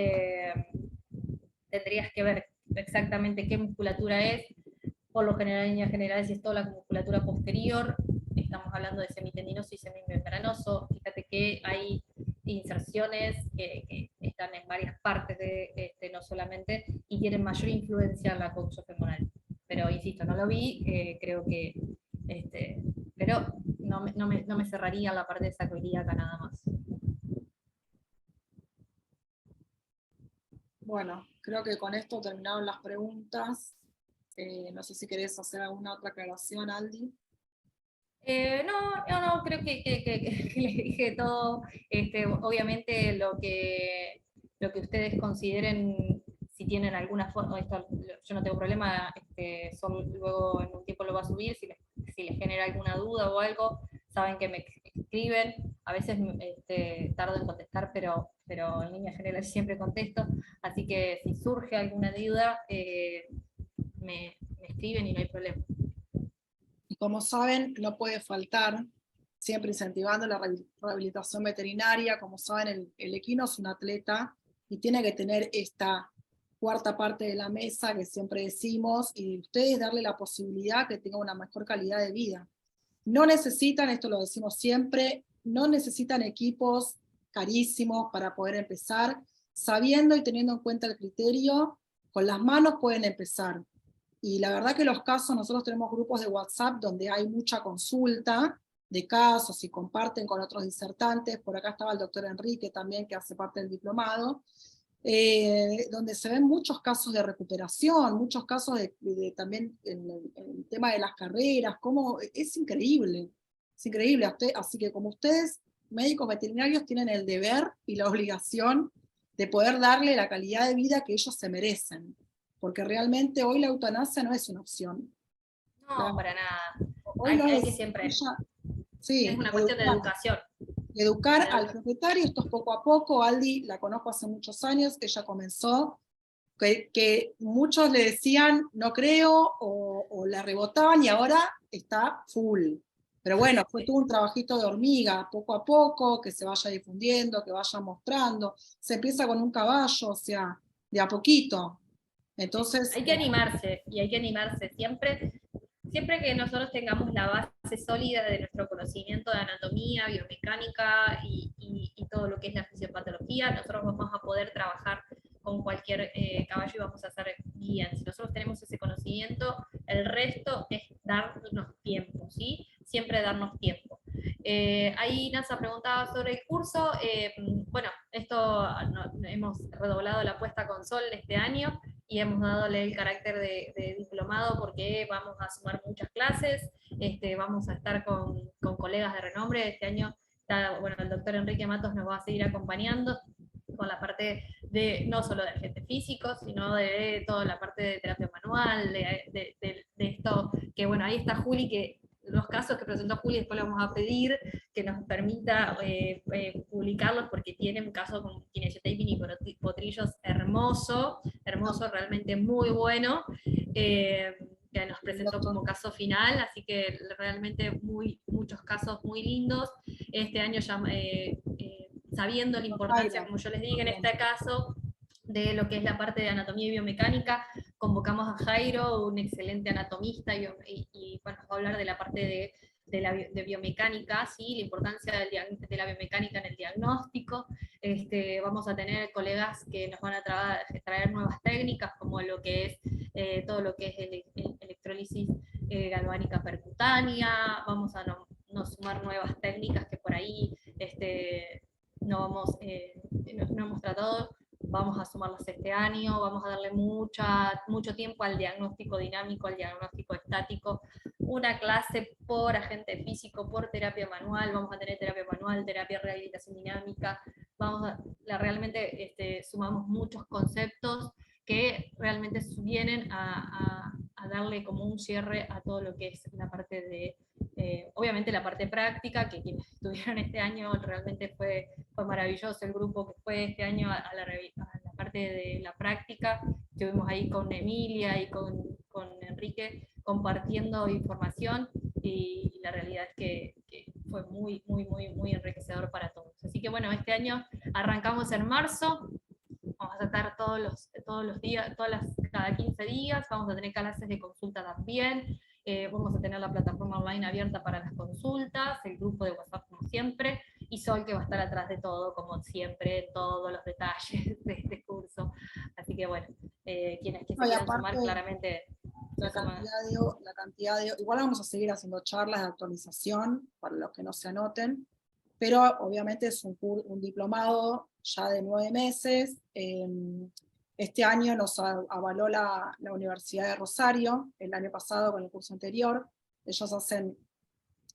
tendrías que ver exactamente qué musculatura es. Por lo general, en líneas generales, si es toda la musculatura posterior, estamos hablando de semitendinoso y semimembranoso. Fíjate que hay inserciones que están en varias partes, no solamente, y tienen mayor influencia en la coxofemoral. Pero insisto, no lo vi, creo que, pero no me cerraría la parte de sacroiliaca nada más. Bueno, creo que con esto terminaron las preguntas. No sé si querés hacer alguna otra aclaración, Aldi. No, creo que les dije todo. Obviamente lo que ustedes consideren, si tienen alguna forma, yo no tengo problema, luego en un tiempo lo va a subir, si les genera alguna duda o algo, saben que me escriben, a veces tardo en contestar, pero en líneas generales siempre contesto, así que si surge alguna duda, me escriben y no hay problema. Y como saben, no puede faltar, siempre incentivando la rehabilitación veterinaria. Como saben, el equino es un atleta y tiene que tener esta cuarta parte de la mesa que siempre decimos, y ustedes darle la posibilidad que tenga una mejor calidad de vida. No necesitan, esto lo decimos siempre, no necesitan equipos carísimos para poder empezar, sabiendo y teniendo en cuenta el criterio, con las manos pueden empezar. Y la verdad que los casos, nosotros tenemos grupos de WhatsApp donde hay mucha consulta de casos y comparten con otros disertantes. Por acá estaba el doctor Enrique también, que hace parte del diplomado, donde se ven muchos casos de recuperación, muchos casos también en el tema de las carreras, es increíble, es increíble. Así que como ustedes, médicos veterinarios, tienen el deber y la obligación de poder darle la calidad de vida que ellos se merecen. Porque realmente hoy la eutanasia no es una opción. No, para nada. Hoy no Hay es. que siempre. Sí, es una cuestión de educación. Educar al propietario, esto es poco a poco. Aldi la conozco hace muchos años, ella comenzó, que muchos le decían no creo, o la rebotaban, y ahora está full. Pero bueno, fue todo un trabajito de hormiga, poco a poco, que se vaya difundiendo, que vaya mostrando. Se empieza con un caballo, o sea, de a poquito. Entonces, hay que animarse, y hay que animarse siempre que nosotros tengamos la base sólida de nuestro conocimiento de anatomía, biomecánica y todo lo que es la fisiopatología, nosotros vamos a poder trabajar con cualquier caballo y vamos a hacer bien. Si nosotros tenemos ese conocimiento, el resto es darnos tiempo, ¿sí? Siempre darnos tiempo. Ahí NASA preguntaba sobre el curso. Bueno, hemos redoblado la apuesta con Sol este año y hemos dadole el carácter de diplomado porque vamos a sumar muchas clases, vamos a estar con colegas de renombre. Este año bueno, el doctor Enrique Matos nos va a seguir acompañando con la parte de no solo de agente físico, sino de toda la parte de terapia manual, de esto, que bueno, ahí está Juli, que los casos que presentó Juli después le vamos a pedir que nos permita publicarlos, porque tiene un caso con kinesiotaping y potrillos hermoso, realmente muy bueno, que nos presentó como caso final, así que realmente muchos casos muy lindos. Este año ya sabiendo la importancia, como yo les digo en este caso, de lo que es la parte de anatomía y biomecánica, convocamos a Jairo, un excelente anatomista, y bueno, va a hablar de la parte de biomecánica, ¿sí? La importancia de la biomecánica en el diagnóstico. Vamos a tener colegas que nos van a traer nuevas técnicas, como lo que es todo lo que es electrólisis galvánica percutánea. Vamos a sumar nuevas técnicas que por ahí no hemos tratado. Vamos a sumarlas este año, vamos a darle mucho tiempo al diagnóstico dinámico, al diagnóstico estático, una clase por agente físico, por terapia manual. Vamos a tener terapia manual, terapia rehabilitación dinámica, realmente sumamos muchos conceptos que realmente vienen a darle como un cierre a todo lo que es la parte de, obviamente la parte práctica, que quienes estuvieron este año realmente fue maravilloso el grupo que fue este año a la parte de la práctica. Estuvimos ahí con Emilia y con Enrique compartiendo información, y la realidad es que fue muy, muy, muy, muy enriquecedor para todos. Así que bueno, este año arrancamos en marzo, vamos a estar todos los días, cada 15 días, vamos a tener clases de consulta también, vamos a tener la plataforma online abierta para las consultas, el grupo de WhatsApp como siempre, y Sol que va a estar atrás de todo, como siempre, todos los detalles de este curso. Así que bueno, quienes que se No, y quieran aparte, sumar claramente la se suman. cantidad de, igual vamos a seguir haciendo charlas de actualización para los que no se anoten, pero obviamente es un diplomado ya de 9 meses. Este año nos avaló la Universidad de Rosario, el año pasado con el curso anterior. Ellos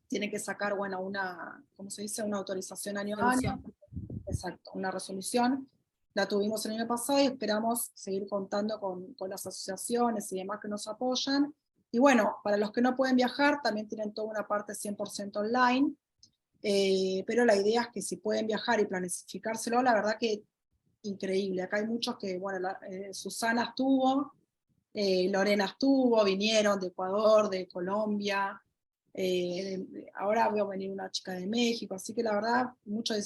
tienen que sacar, bueno, ¿cómo se dice? Una autorización año a año. Exacto, una resolución. La tuvimos el año pasado y esperamos seguir contando con las asociaciones y demás que nos apoyan. Y bueno, para los que no pueden viajar, también tienen toda una parte 100% online, pero la idea es que si pueden viajar y planificárselo, la verdad que increíble. Acá hay muchos que, bueno, Susana estuvo, Lorena estuvo, vinieron de Ecuador, de Colombia, ahora veo venir una chica de México, así que la verdad, muchos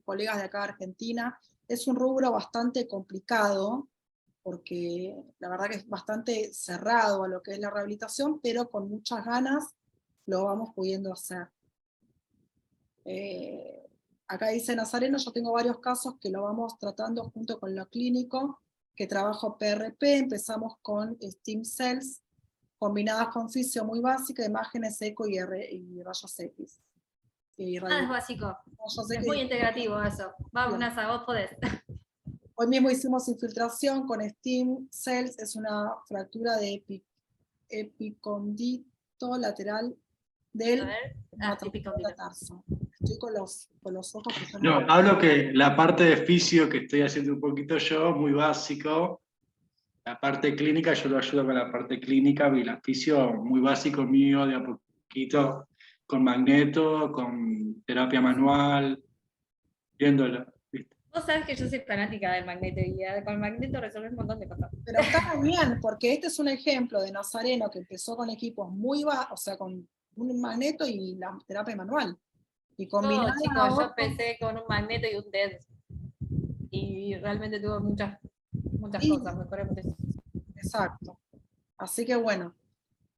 colegas de acá de Argentina. Es un rubro bastante complicado, porque la verdad que es bastante cerrado a lo que es la rehabilitación, pero con muchas ganas lo vamos pudiendo hacer. Acá dice Nazareno, yo tengo varios casos que lo vamos tratando junto con lo clínico, que trabajo PRP, empezamos con Stem Cells, combinadas con fisio muy básica, imágenes eco y rayos X. Es básico, es muy que integrativo eso. Vamos, NASA, vos podés. hoy mismo hicimos infiltración con Stem Cells, es una fractura de epicondito lateral del metatarso. Estoy con los ojos que están... No, hablo que la parte de fisio que estoy haciendo un poquito yo, muy básico. La parte clínica, yo lo ayudo con la parte clínica, y la fisio muy básico mío, de a poquito, con magneto, con terapia manual, viéndolo. ¿Viste? Vos sabés que yo soy fanática del magneto, y con el magneto resolvés un montón de cosas. Pero está muy bien, porque este es un ejemplo de Nazareno que empezó con equipos muy bajos, o sea, con un magneto y la terapia manual. Y combinada No, chicos, yo empecé con un magneto y un dedo. Y realmente tuve muchas cosas, mejoré muchísimo. Exacto. Así que bueno.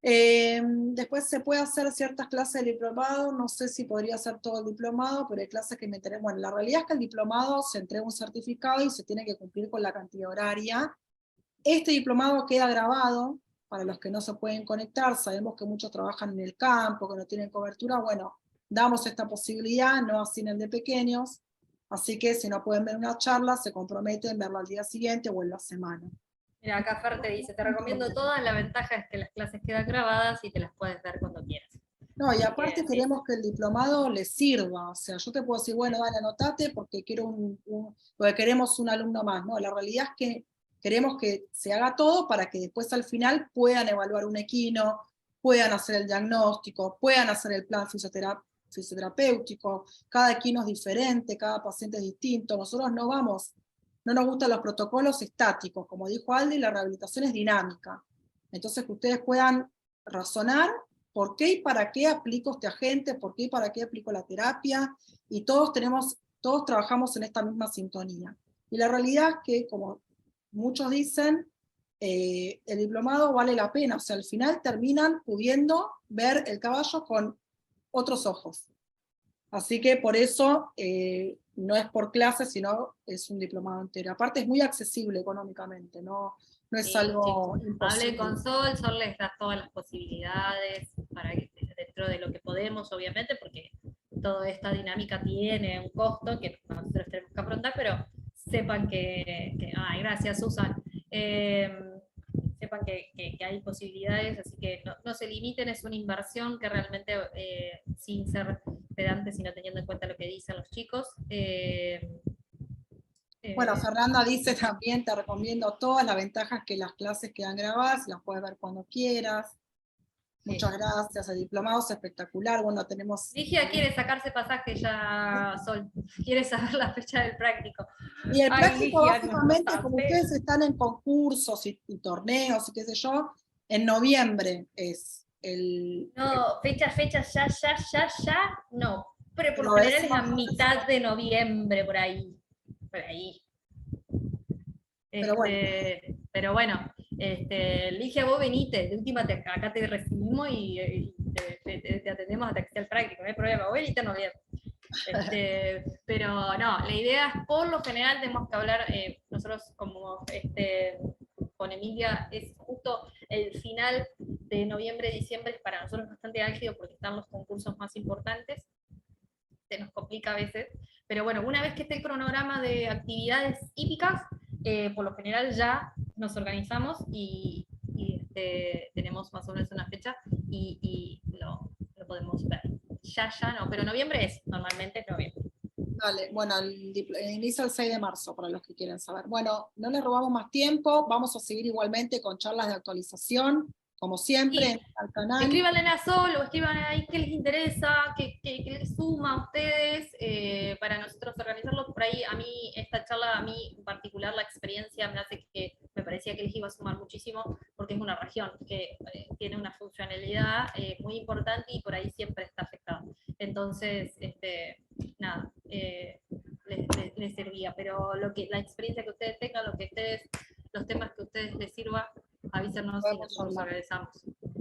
Después se puede hacer ciertas clases de diplomado, no sé si podría hacer todo el diplomado, pero hay clases que me interesa. Bueno, la realidad es que el diplomado se entrega un certificado y se tiene que cumplir con la cantidad horaria. Este diplomado queda grabado para los que no se pueden conectar. Sabemos que muchos trabajan en el campo, que no tienen cobertura. Bueno, damos esta posibilidad, no así en el de pequeños. Así que si no pueden ver una charla, se comprometen en verla al día siguiente o en la semana. Mira, acá Fer te dice, te recomiendo todas, la ventaja es que las clases quedan grabadas y te las puedes ver cuando quieras. No, y aparte queremos que el diplomado les sirva, o sea, yo te puedo decir, bueno, dale, anotate porque porque queremos un alumno más, ¿no? La realidad es que queremos que se haga todo para que después al final puedan evaluar un equino, puedan hacer el diagnóstico, puedan hacer el plan fisioterapéutico, cada equino es diferente, cada paciente es distinto, nosotros no nos gustan los protocolos estáticos, como dijo Aldi, la rehabilitación es dinámica, entonces que ustedes puedan razonar por qué y para qué aplico este agente, por qué y para qué aplico la terapia, y todos trabajamos en esta misma sintonía. Y la realidad es que, como muchos dicen, el diplomado vale la pena, o sea, al final terminan pudiendo ver el caballo con otros ojos. Así que por eso no es por clase, sino es un diplomado entero. Aparte es muy accesible económicamente, no es algo imposible. Hable con Sol les da todas las posibilidades para que, dentro de lo que podemos, obviamente, porque toda esta dinámica tiene un costo que nosotros tenemos que afrontar, pero sepan ay, gracias Susan, sepan que hay posibilidades, así que no se limiten, es una inversión que realmente, sin ser pedantes, sino teniendo en cuenta lo que dicen los chicos, Bueno, Fernanda dice también, te recomiendo todas las ventajas que las clases quedan grabadas, las puedes ver cuando quieras. Muchas gracias, el diplomado es espectacular. Bueno, tenemos... Ligia quiere sacarse pasaje ya, Sol. Quiere saber la fecha del práctico. Y el Ay, práctico, Ligia, básicamente, no como sé. ustedes están en concursos y torneos y qué sé yo, en noviembre es el... No, fecha, ya, no. Pero por Pero general es es a más- mitad de noviembre, por ahí. Por ahí. Pero bueno. Pero bueno, Ligia, vos venite, de última acá te recibimos y te atendemos hasta que sea el práctico, no hay problema, vos venite en noviembre. Pero no, la idea es, por lo general tenemos que hablar, nosotros como con Emilia, es justo el final de noviembre, diciembre, es para nosotros bastante álgido porque están los concursos más importantes, se nos complica a veces, pero bueno, una vez que esté el cronograma de actividades hípicas, por lo general ya nos organizamos y tenemos más o menos una fecha y lo podemos ver. Ya no, pero noviembre es, normalmente es noviembre. Dale, bueno, inicia el 6 de marzo, para los que quieren saber. Bueno, no les robamos más tiempo, vamos a seguir igualmente con charlas de actualización, como siempre, al canal. Escríbanle a Sol o escriban ahí qué les interesa, qué les suma a ustedes, para nosotros organizarlo. Por ahí, a mí, esta charla, a mí en particular, la experiencia me hace que me parecía que les iba a sumar muchísimo, porque es una región que tiene una funcionalidad muy importante y por ahí siempre está afectada. Entonces, nada, les servía, pero la experiencia que ustedes tengan, los temas que a ustedes les sirva, avísenos y nosotros organizamos.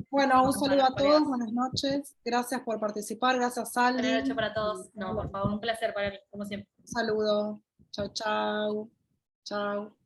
Bueno, un saludo a todos, buenas noches, gracias por participar, gracias Aldi. Buenas noches para todos. No, por favor, un placer para mí, como siempre. Un saludo, chao, chao, chao.